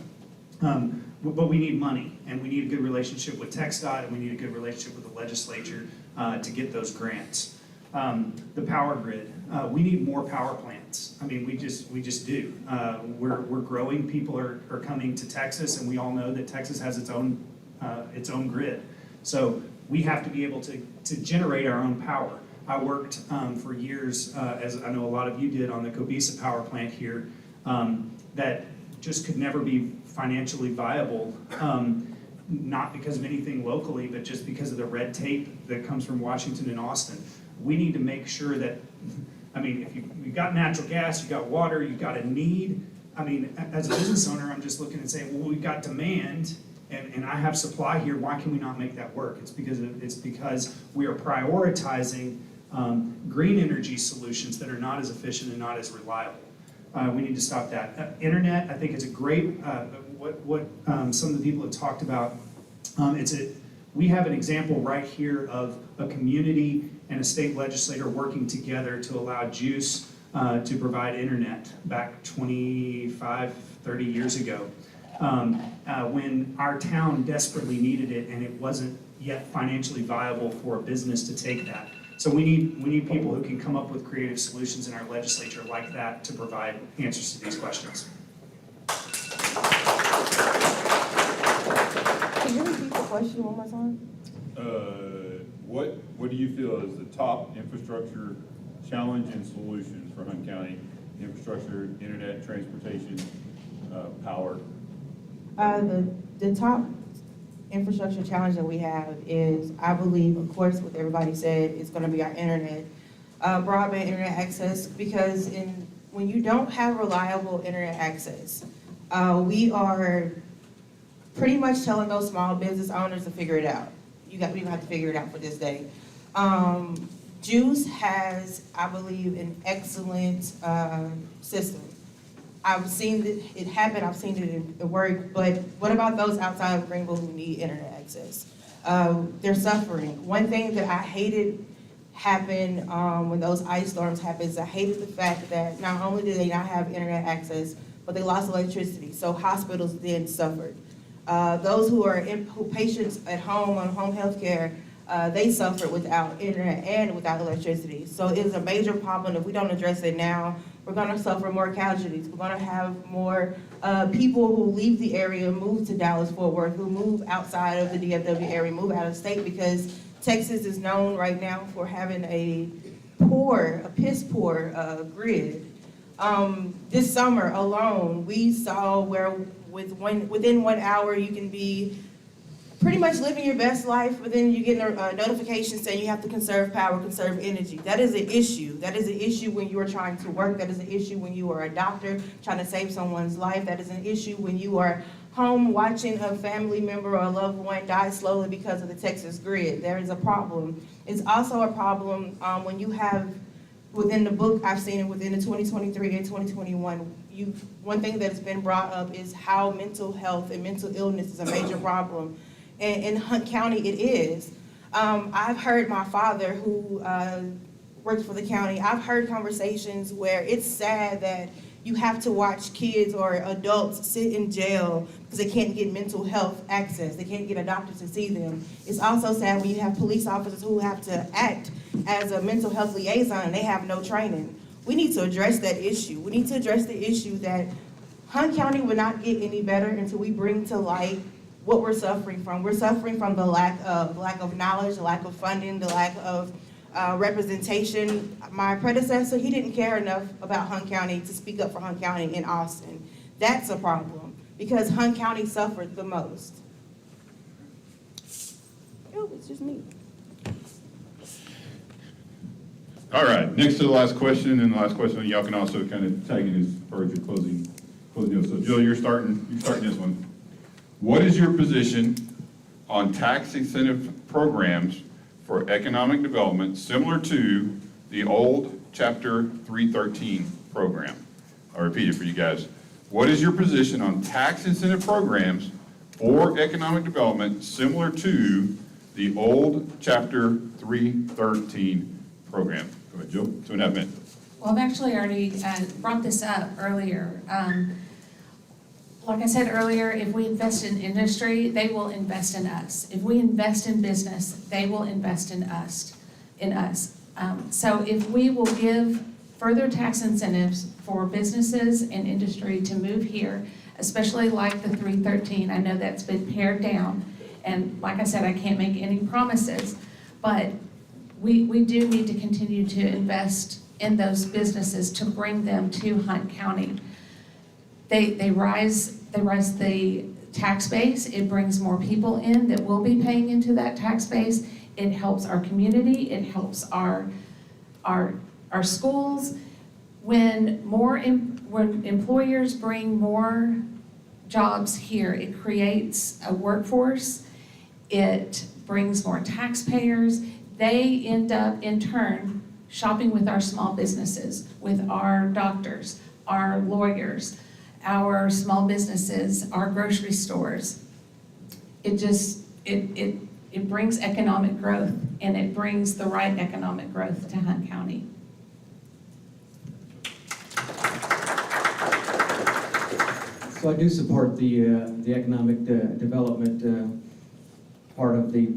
but we need money, and we need a good relationship with TxDOT, and we need a good relationship with the legislature to get those grants. The power grid, we need more power plants. I mean, we just do. We're growing. People are coming to Texas, and we all know that Texas has its own grid. So we have to be able to generate our own power. I worked for years, as I know a lot of you did, on the Cobisa power plant here, that just could never be financially viable, not because of anything locally, but just because of the red tape that comes from Washington and Austin. We need to make sure that, I mean, if you've got natural gas, you've got water, you've got a need. I mean, as a business owner, I'm just looking and saying, well, we've got demand, and I have supply here. Why can we not make that work? It's because we are prioritizing green energy solutions that are not as efficient and not as reliable. We need to stop that. Internet, I think it's a great, what some of the people have talked about. We have an example right here of a community and a state legislator working together to allow GEUS to provide internet back 25, 30 years ago, when our town desperately needed it and it wasn't yet financially viable for a business to take that. So we need people who can come up with creative solutions in our legislature like that to provide answers to these questions. Can you repeat the question one more time? What do you feel is the top infrastructure challenge and solution for Hunt County? Infrastructure, internet, transportation, power? The top infrastructure challenge that we have is, I believe, of course, what everybody said, is going to be our internet, broadband internet access, because when you don't have reliable internet access, we are pretty much telling those small business owners to figure it out. We have to figure it out for this day. GEUS has, I believe, an excellent system. I've seen it happen, I've seen it work, but what about those outside of Greenville who need internet access? They're suffering. One thing that I hated happen, when those ice storms happen. I hated the fact that not only did they not have internet access, but they lost electricity, so hospitals then suffered. Those who patients at home on home health care, they suffered without internet and without electricity. So it is a major problem. If we don't address it now, we're gonna suffer more casualties. We're gonna have more people who leave the area, move to Dallas-Fort Worth, who move outside of the DFW area, move out of state, because Texas is known right now for having a piss poor grid. This summer alone, we saw where within 1 hour you can be pretty much living your best life, but then you get a notification saying you have to conserve power, conserve energy. That is an issue. That is an issue when you are trying to work. That is an issue when you are a doctor trying to save someone's life. That is an issue when you are home watching a family member or a loved one die slowly because of the Texas grid. There is a problem. It's also a problem when you have, within the book, I've seen it within the 2023 and 2021, one thing that's been brought up is how mental health and mental illness is a major problem. And in Hunt County, it is. I've heard my father, who works for the county, I've heard conversations where it's sad that you have to watch kids or adults sit in jail because they can't get mental health access. They can't get a doctor to see them. It's also sad when you have police officers who have to act as a mental health liaison and they have no training. We need to address that issue. We need to address the issue that Hunt County will not get any better until we bring to light what we're suffering from. We're suffering from the lack of knowledge, the lack of funding, the lack of representation. My predecessor, he didn't care enough about Hunt County to speak up for Hunt County in Austin. That's a problem, because Hunt County suffered the most. Oh, it's just me. All right, next to the last question, and the last question, y'all can also kind of tag in as far as your closing deal. So Jill, you're starting this one. What is your position on tax incentive programs for economic development similar to the old Chapter 313 program? I'll repeat it for you guys. What is your position on tax incentive programs for economic development similar to the old Chapter 313 program? Go ahead, Jill, 2.5 minutes. Well, I've actually already brought this up earlier. Like I said earlier, if we invest in industry, they will invest in us. If we invest in business, they will invest in us. So if we will give further tax incentives for businesses and industry to move here, especially like the 313, I know that's been pared down. And like I said, I can't make any promises, but we do need to continue to invest in those businesses to bring them to Hunt County. They rise the tax base. It brings more people in that will be paying into that tax base. It helps our community. It helps our schools. When employers bring more jobs here, it creates a workforce. It brings more taxpayers. They end up, in turn, shopping with our small businesses, with our doctors, our lawyers, our small businesses, our grocery stores. It brings economic growth, and it brings the right economic growth to Hunt County. So I do support the economic development part of the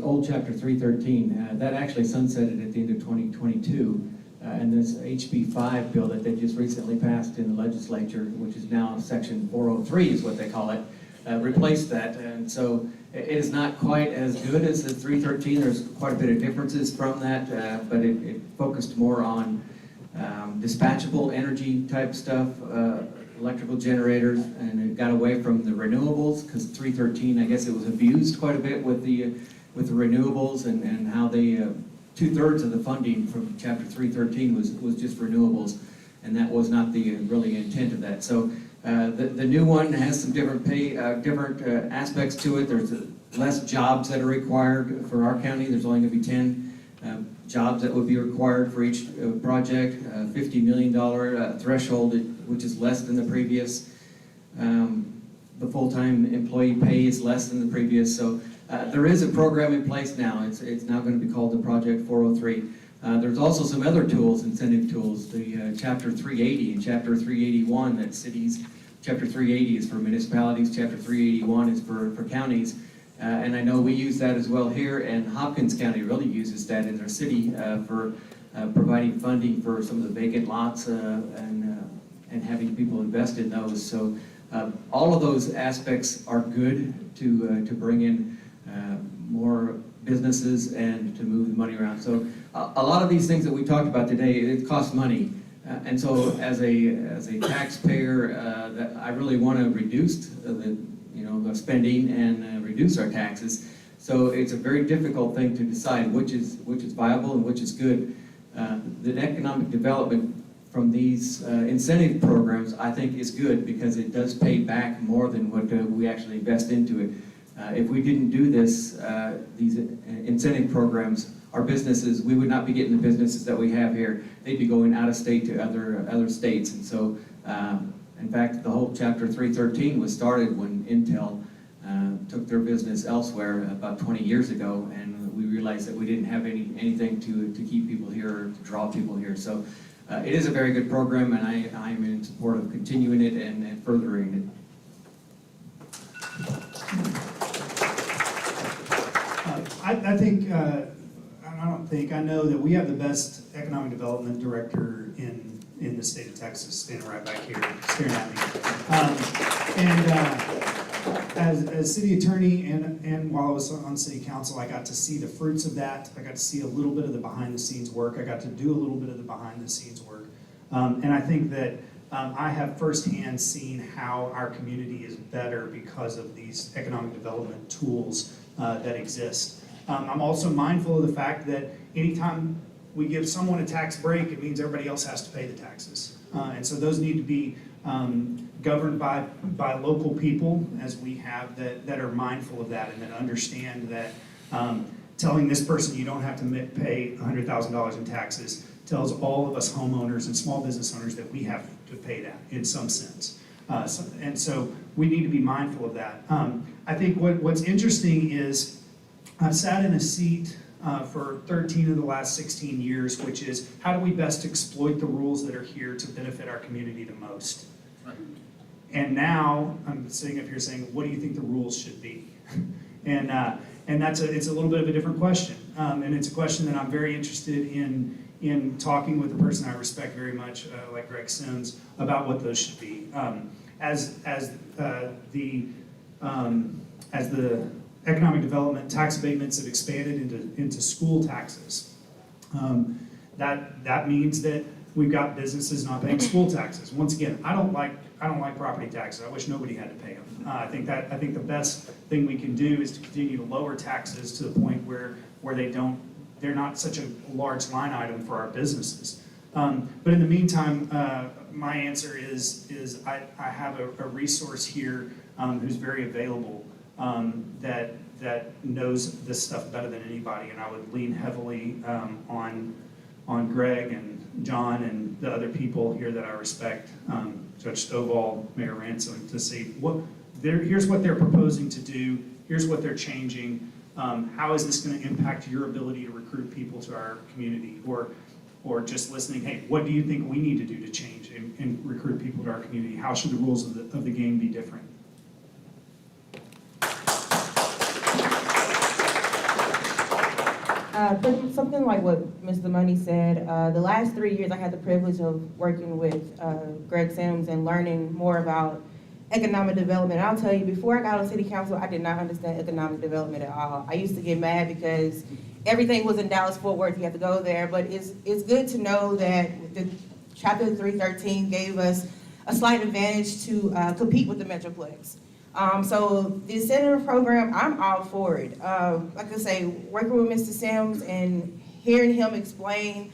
old Chapter 313. That actually sunsetted at the end of 2022. And this HB 5 bill that they just recently passed in the legislature, which is now Section 403 is what they call it, replaced that. And so it is not quite as good as the 313. There's quite a bit of differences from that, but it focused more on dispatchable energy type stuff, electrical generators, and it got away from the renewables, because 313, I guess it was abused quite a bit with the renewables and how they 2/3 of the funding from Chapter 313 was just renewables, and that was not the really intent of that. So the new one has some different aspects to it. There's less jobs that are required for our county. There's only going to be 10 jobs that would be required for each project. $50 million threshold, which is less than the previous. The full-time employee pay is less than the previous. So There is a program in place now. It's now going to be called the Project 403. There's also some other tools, incentive tools, the Chapter 380 and Chapter 381 that cities, Chapter 380 is for municipalities, Chapter 381 is for counties. And I know we use that as well here, and Hopkins County really uses that in their city for providing funding for some of the vacant lots and having people invest in those. So all of those aspects are good to bring in more businesses and to move the money around. So a lot of these things that we talked about today, it costs money. And so as a taxpayer, that I really want to reduce the spending and reduce our taxes. So it's a very difficult thing to decide which is viable and which is good. The economic development from these incentive programs, I think, is good because it does pay back more than what we actually invest into it. If we didn't do this, these incentive programs, our businesses, we would not be getting the businesses that we have here. They'd be going out of state to other states. And so, in fact, the whole Chapter 313 was started when Intel took their business elsewhere about 20 years ago, and we realized that we didn't have anything to keep people here or to draw people here. So it is a very good program, and I'm in support of continuing it and furthering it. I know that we have the best economic development director in the state of Texas, standing right back here, staring at me. As city attorney and while I was on city council, I got to see the fruits of that. I got to see a little bit of the behind the scenes work. I got to do a little bit of the behind the scenes work. And I think that I have firsthand seen how our community is better because of these economic development tools that exist. I'm also mindful of the fact that anytime we give someone a tax break, it means everybody else has to pay the taxes. And so those need to be governed by local people, as we have, that are mindful of that and that understand that telling this person you don't have to pay $100,000 in taxes tells all of us homeowners and small business owners that we have to pay that in some sense. And so we need to be mindful of that. I think what's interesting is I've sat in a seat for 13 of the last 16 years, which is how do we best exploit the rules that are here to benefit our community the most? Right. And now I'm sitting up here saying, what do you think the rules should be? And it's a little bit of a different question. And it's a question that I'm very interested in talking with a person I respect very much, like Greg Sims, about what those should be. As the economic development tax abatements have expanded into school taxes, that means that we've got businesses not paying school taxes. Once again, I don't like property taxes. I wish nobody had to pay them. I think the best thing we can do is to continue to lower taxes to the point where they're not such a large line item for our businesses. But in the meantime, my answer is I have a resource here who's very available, that knows this stuff better than anybody, and I would lean heavily on Greg and John and the other people here that I respect, Judge Stovall, Mayor Ransom, to see here's what they're proposing to do, here's what they're changing, how is this going to impact your ability to recruit people to our community, or just listening, hey, what do you think we need to do to change and recruit people to our community? How should the rules of the game be different? Something like what Mr. Money said, the last 3 years I had the privilege of working with Greg Sims and learning more about economic development. And I'll tell you, before I got on city council, I did not understand economic development at all. I used to get mad because everything was in Dallas-Fort Worth, you have to go there, but it's good to know that the Chapter 313 gave us a slight advantage to compete with the Metroplex. So the incentive program, I'm all for it. Like I say, working with Mr. Sims and hearing him explain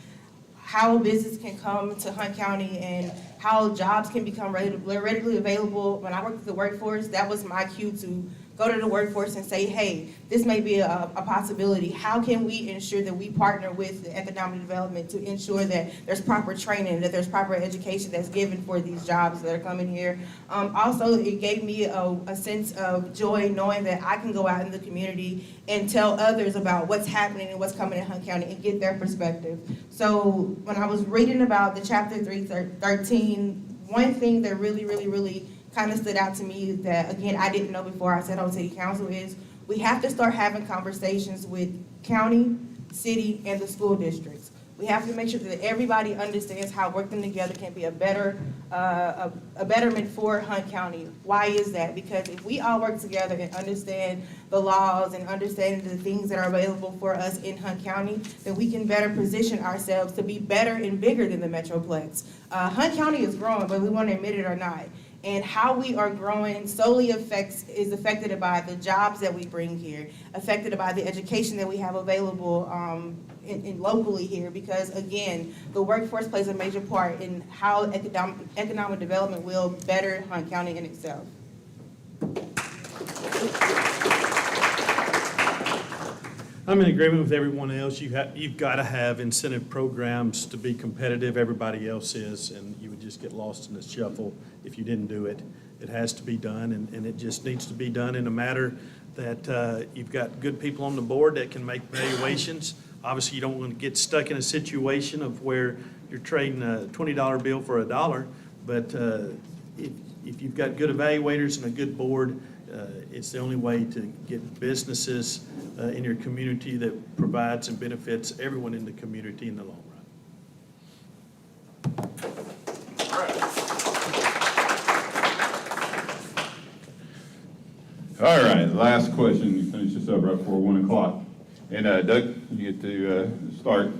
how business can come to Hunt County and how jobs can become readily available. When I worked with the workforce, that was my cue to go to the workforce and say, hey, this may be a possibility. How can we ensure that we partner with the economic development to ensure that there's proper training, that there's proper education that's given for these jobs that are coming here? Also, it gave me a sense of joy knowing that I can go out in the community and tell others about what's happening and what's coming in Hunt County and get their perspective. So when I was reading about the chapter 313, one thing that really kind of stood out to me that, again, I didn't know before I sat on city council is we have to start having conversations with county, city, and the school districts. We have to make sure that everybody understands how working together can be a betterment for Hunt County. Why is that? Because if we all work together and understand the laws and understand the things that are available for us in Hunt County, then we can better position ourselves to be better and bigger than the Metroplex. Hunt County is growing, whether we want to admit it or not. And how we are growing solely is affected by the jobs that we bring here, affected by the education that we have available in locally here, because again, the workforce plays a major part in how economic development will better Hunt County in itself. I'm in agreement with everyone else. You've got to have incentive programs to be competitive. Everybody else is, and you would just get lost in the shuffle if you didn't do it. It has to be done, and it just needs to be done in a matter that you've got good people on the board that can make valuations. Obviously, you don't want to get stuck in a situation of where you're trading a $20 bill for $1, but if you've got good evaluators and a good board, it's the only way to get businesses in your community that provides and benefits everyone in the community in the long run. All right, last question. You finish this up right before 1 o'clock. And Doug, you get to start.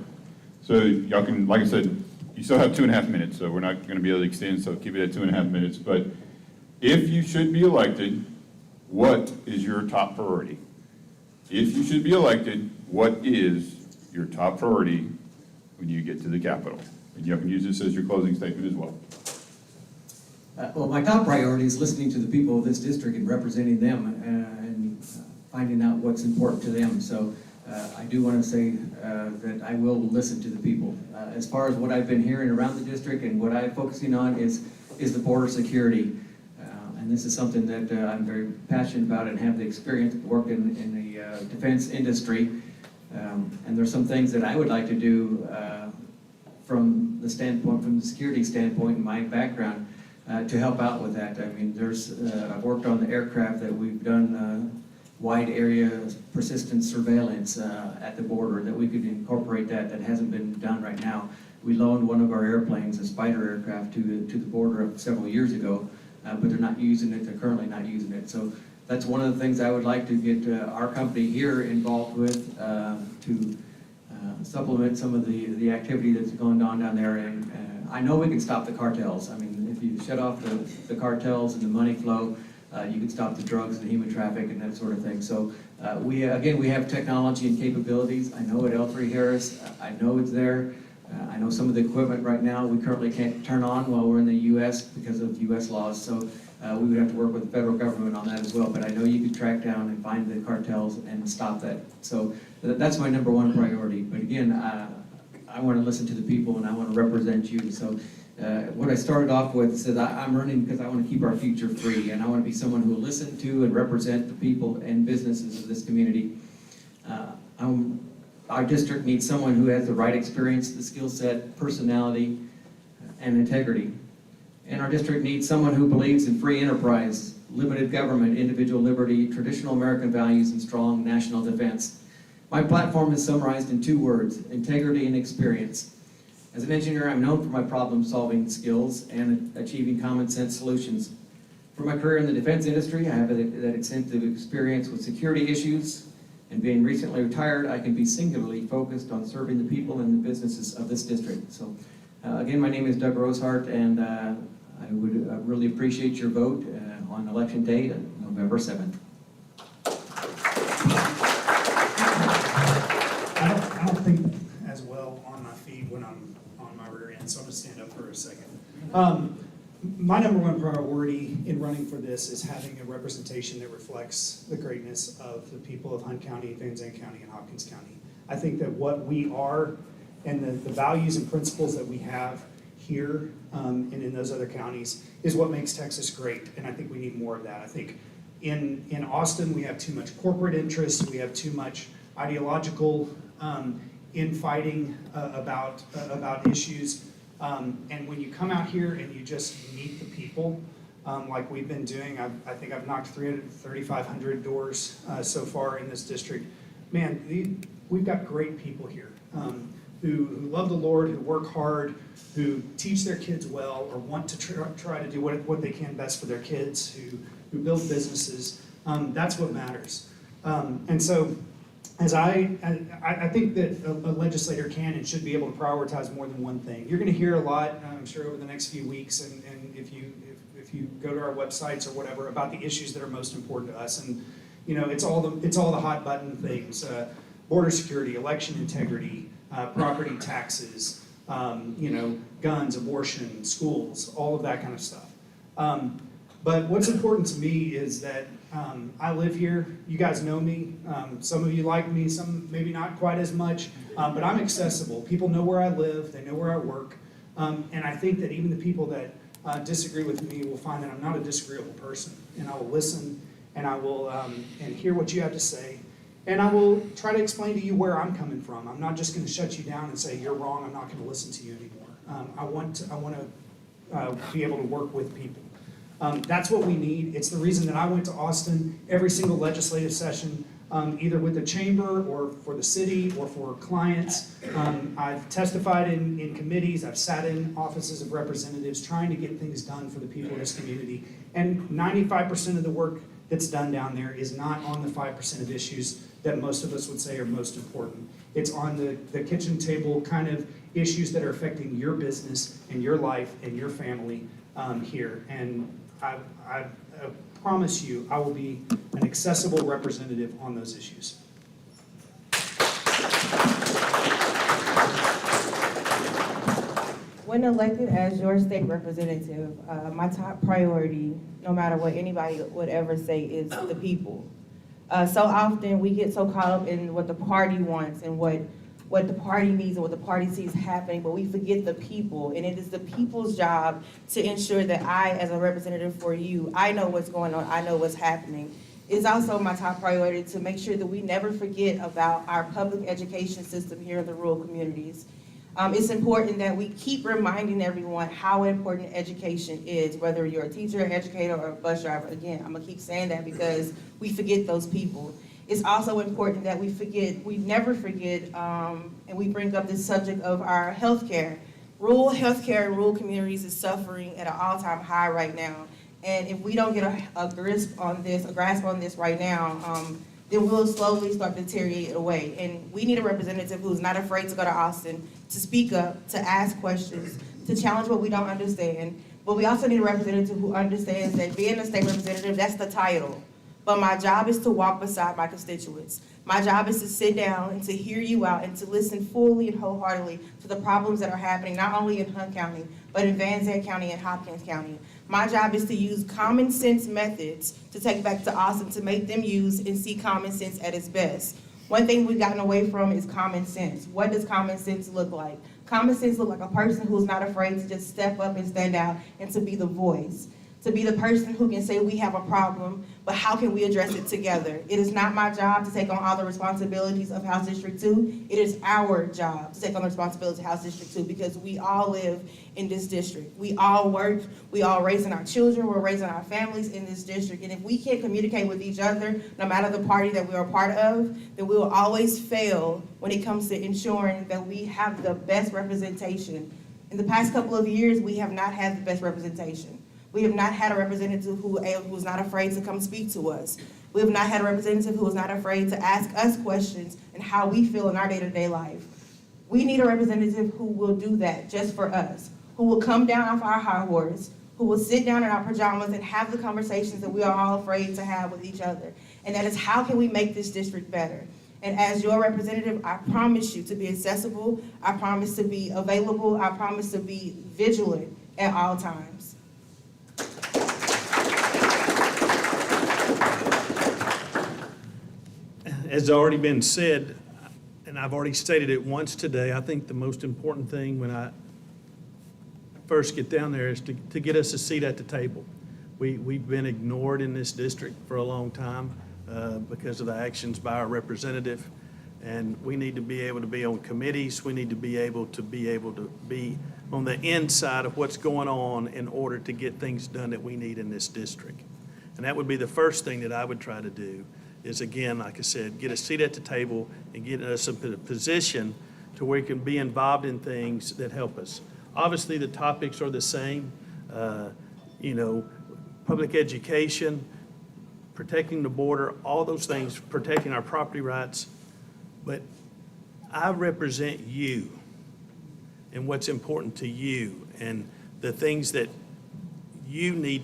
So y'all can, like I said, you still have 2.5 minutes, so we're not going to be able to extend, so keep it at 2.5 minutes. But if you should be elected, what is your top priority? If you should be elected, what is your top priority when you get to the Capitol? And you can use this as your closing statement as well. Well, my top priority is listening to the people of this district and representing them and finding out what's important to them. So I do want to say that I will listen to the people. As far as what I've been hearing around the district and what I'm focusing on is the border security. And this is something that I'm very passionate about and have the experience of working in the defense industry. And there's some things that I would like to do from the security standpoint in my background to help out with that. I mean, I've worked on the aircraft that we've done wide area persistent surveillance at the border, that we could incorporate that hasn't been done right now. We loaned one of our airplanes, a Spider aircraft, to the border several years ago, but they're not using it, they're currently not using it. So that's one of the things I would like to get our company here involved with to supplement some of the activity that's going on down there. And I know we can stop the cartels. I mean, if you shut off the cartels and the money flow, you can stop the drugs and human traffic and that sort of thing. So we have technology and capabilities. I know at L3 Harris, I know it's there. I know some of the equipment right now we currently can't turn on while we're in the U.S. because of U.S. laws. So we would have to work with the federal government on that as well. But I know you could track down and find the cartels and stop that. So that's my number one priority. But again, I want to listen to the people and I want to represent you. So what I started off with says I'm running because I want to keep our future free, and I want to be someone who will listen to and represent the people and businesses of this community. Our district needs someone who has the right experience, the skill set, personality, and integrity. And our district needs someone who believes in free enterprise, limited government, individual liberty, traditional American values, and strong national defense. My platform is summarized in 2 words: integrity and experience. As an engineer, I'm known for my problem-solving skills and achieving common-sense solutions. For my career in the defense industry, I have that extensive experience with security issues, and being recently retired, I can be singularly focused on serving the people and the businesses of this district. So, again, my name is Doug Rosehart, and I would really appreciate your vote on Election Day, November 7th. I don't think as well on my feet when I'm on my rear end, so I'm going to stand up for a second. my number one priority in running for this is having a representation that reflects the greatness of the people of Hunt County, Van Zandt County, and Hopkins County. I think that what we are and the values and principles that we have here and in those other counties is what makes Texas great, and I think we need more of that. I think in Austin, we have too much corporate interest, we have too much ideological infighting about issues. And when you come out here and you just meet the people, like we've been doing, I think I've knocked 3,500 doors so far in this district. Man, we've got great people here who love the Lord, who work hard, who teach their kids well, or want to try to do what they can best for their kids, who build businesses. That's what matters. And so, as I think that a legislator can and should be able to prioritize more than one thing. You're going to hear a lot, I'm sure, over the next few weeks, and if you go to our websites or whatever, about the issues that are most important to us. And you know, it's all the hot button things: border security, election integrity, property taxes, you know, guns, abortion, schools, all of that kind of stuff. But what's important to me is that I live here. You guys know me. Some of you like me, some maybe not quite as much, but I'm accessible. People know where I live, they know where I work, and I think that even the people that disagree with me will find that I'm not a disagreeable person, and I will listen, and I will and hear what you have to say, and I will try to explain to you where I'm coming from. I'm not just going to shut you down and say you're wrong. I'm not going to listen to you anymore. I want to be able to work with people. That's what we need. It's the reason that I went to Austin every single legislative session, either with the chamber or for the city or for clients. I've testified in committees. I've sat in offices of representatives trying to get things done for the people of this community. And 95% of the work that's done down there is not on the 5% of issues that most of us would say are most important. It's on the kitchen table kind of issues that are affecting your business and your life and your family here. And I promise you, I will be an accessible representative on those issues. When elected as your state representative, my top priority, no matter what anybody would ever say, is the people. So often we get so caught up in what the party wants and what the party needs and what the party sees happening, but we forget the people. And it is the people's job to ensure that I, as a representative for you, I know what's going on, I know what's happening. It's also my top priority to make sure that we never forget about our public education system here in the rural communities. It's important that we keep reminding everyone how important education is, whether you're a teacher, an educator, or a bus driver. Again, I'm gonna keep saying that because we forget those people. It's also important that we never forget, and we bring up this subject of our healthcare. Rural healthcare in rural communities is suffering at an all-time high right now. And if we don't get a grasp on this right now, then we'll slowly start to deteriorate away. And we need a representative who's not afraid to go to Austin, to speak up, to ask questions, to challenge what we don't understand. But we also need a representative who understands that being a state representative, that's the title. But my job is to walk beside my constituents. My job is to sit down and to hear you out and to listen fully and wholeheartedly to the problems that are happening, not only in Hunt County, but in Van Zandt County and Hopkins County. My job is to use common sense methods to take back to Austin, to make them use and see common sense at its best. One thing we've gotten away from is common sense. What does common sense look like? Common sense look like a person who's not afraid to just step up and stand out and to be the voice. To be the person who can say we have a problem, but how can we address it together? It is not my job to take on all the responsibilities of House District 2. It is our job to take on the responsibilities of House District 2 because we all live in this district. We all work, we all raising our children, we're raising our families in this district. And if we can't communicate with each other, no matter the party that we're a part of, then we will always fail when it comes to ensuring that we have the best representation. In the past couple of years, we have not had the best representation. We have not had a representative who is not afraid to come speak to us. We have not had a representative who is not afraid to ask us questions and how we feel in our day-to-day life. We need a representative who will do that just for us, who will come down off our high horse, who will sit down in our pajamas and have the conversations that we are all afraid to have with each other. And that is, how can we make this district better? And as your representative, I promise you to be accessible, I promise to be available, I promise to be vigilant at all times. As already been said, and I've already stated it once today, I think the most important thing when I first get down there is to get us a seat at the table. We've been ignored in this district for a long time because of the actions by our representative. And we need to be able to be on committees. We need to be able to be on the inside of what's going on in order to get things done that we need in this district. And that would be the first thing that I would try to do is, again, like I said, get a seat at the table and get us in a position to where we can be involved in things that help us. Obviously, the topics are the same, public education, protecting the border, all those things, protecting our property rights. But I represent you and what's important to you and the things that you need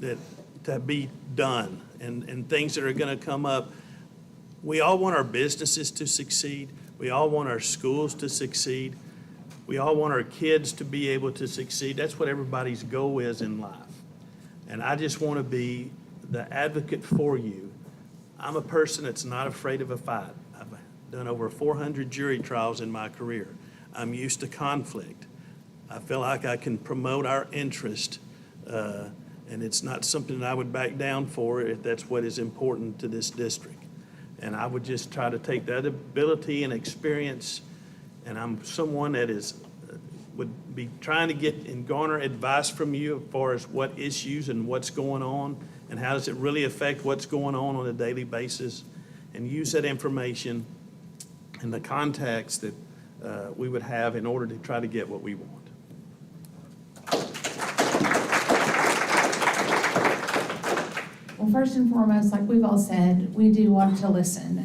to be done and things that are going to come up. We all want our businesses to succeed. We all want our schools to succeed. We all want our kids to be able to succeed. That's what everybody's goal is in life. And I just want to be the advocate for you. I'm a person that's not afraid of a fight. I've done over 400 jury trials in my career. I'm used to conflict. I feel like I can promote our interest, and it's not something that I would back down for if that's what is important to this district. And I would just try to take that ability and experience, and I'm someone that would be trying to get and garner advice from you as far as what issues and what's going on and how does it really affect what's going on a daily basis, and use that information and the contacts that we would have in order to try to get what we want. Well, first and foremost, like we've all said, we do want to listen.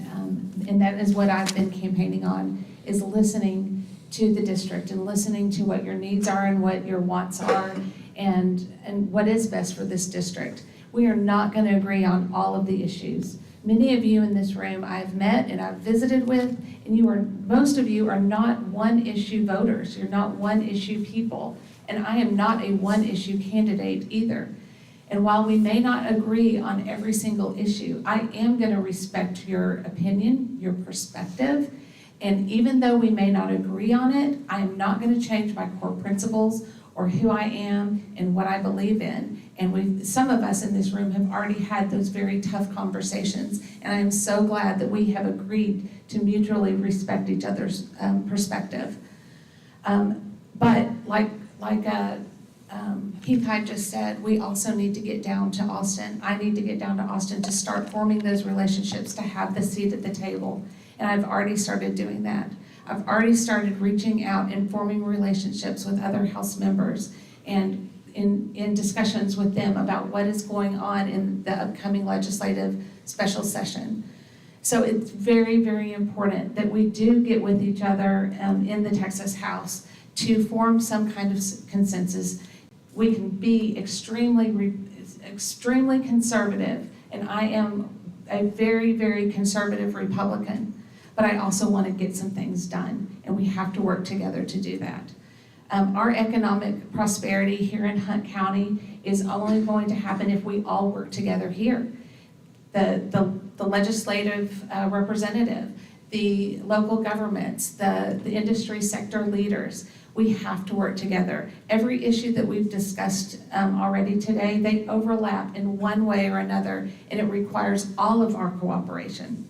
And that is what I've been campaigning on, is listening to the district and listening to what your needs are and what your wants are and what is best for this district. We are not going to agree on all of the issues. Many of you in this room I've met and I've visited with, and most of you are not one-issue voters. You're not one-issue people. And I am not a one-issue candidate either. And while we may not agree on every single issue, I am going to respect your opinion, your perspective. And even though we may not agree on it, I am not going to change my core principles or who I am and what I believe in. And some of us in this room have already had those very tough conversations. And I am so glad that we have agreed to mutually respect each other's perspective. But like Keith Hyde just said, we also need to get down to Austin. I need to get down to Austin to start forming those relationships, to have the seat at the table. And I've already started doing that. I've already started reaching out and forming relationships with other House members and in discussions with them about what is going on in the upcoming legislative special session. So it's very, very important that we do get with each other in the Texas House to form some kind of consensus. We can be extremely conservative, and I am a very, very conservative Republican, but I also want to get some things done, and we have to work together to do that. Our economic prosperity here in Hunt County is only going to happen if we all work together here. The legislative representative, the local governments, the industry sector leaders, we have to work together. Every issue that we've discussed already today, they overlap in one way or another, and it requires all of our cooperation.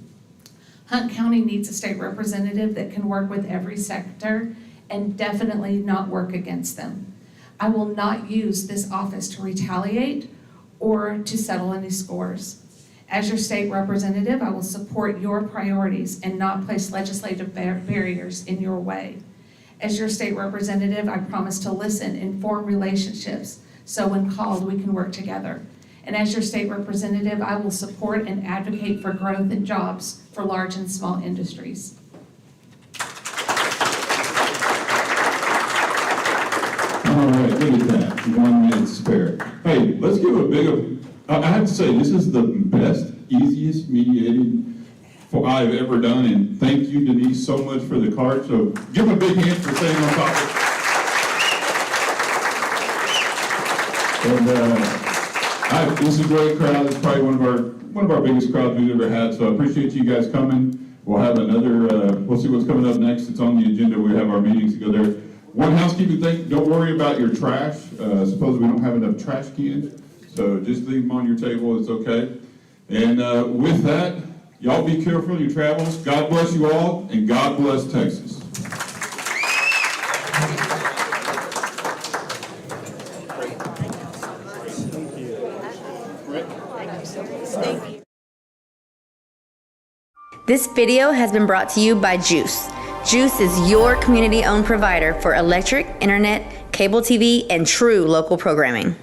Hunt County needs a state representative that can work with every sector and definitely not work against them. I will not use this office to retaliate or to settle any scores. As your state representative, I will support your priorities and not place legislative barriers in your way. As your state representative, I promise to listen and form relationships so when called, we can work together. And as your state representative, I will support and advocate for growth and jobs for large and small industries. All right, look at that, 1 minute spare. Hey, let's give a big, I have to say, this is the best, easiest mediating I've ever done, and thank you, Denise, so much for the card. So give them a big hand for staying on topic. And this is a great crowd. It's probably one of our one of our biggest crowds we've ever had, so I appreciate you guys coming. We'll have another, we'll see what's coming up next. It's on the agenda. We have our meetings to go there. One housekeeping thing, don't worry about your trash. Suppose we don't have enough trash cans, so just leave them on your table, it's okay. And with that, y'all be careful in your travels. God bless you all, and God bless Texas. This video has been brought to you by GEUS. GEUS is your community-owned provider for electric, internet, cable TV, and true local programming.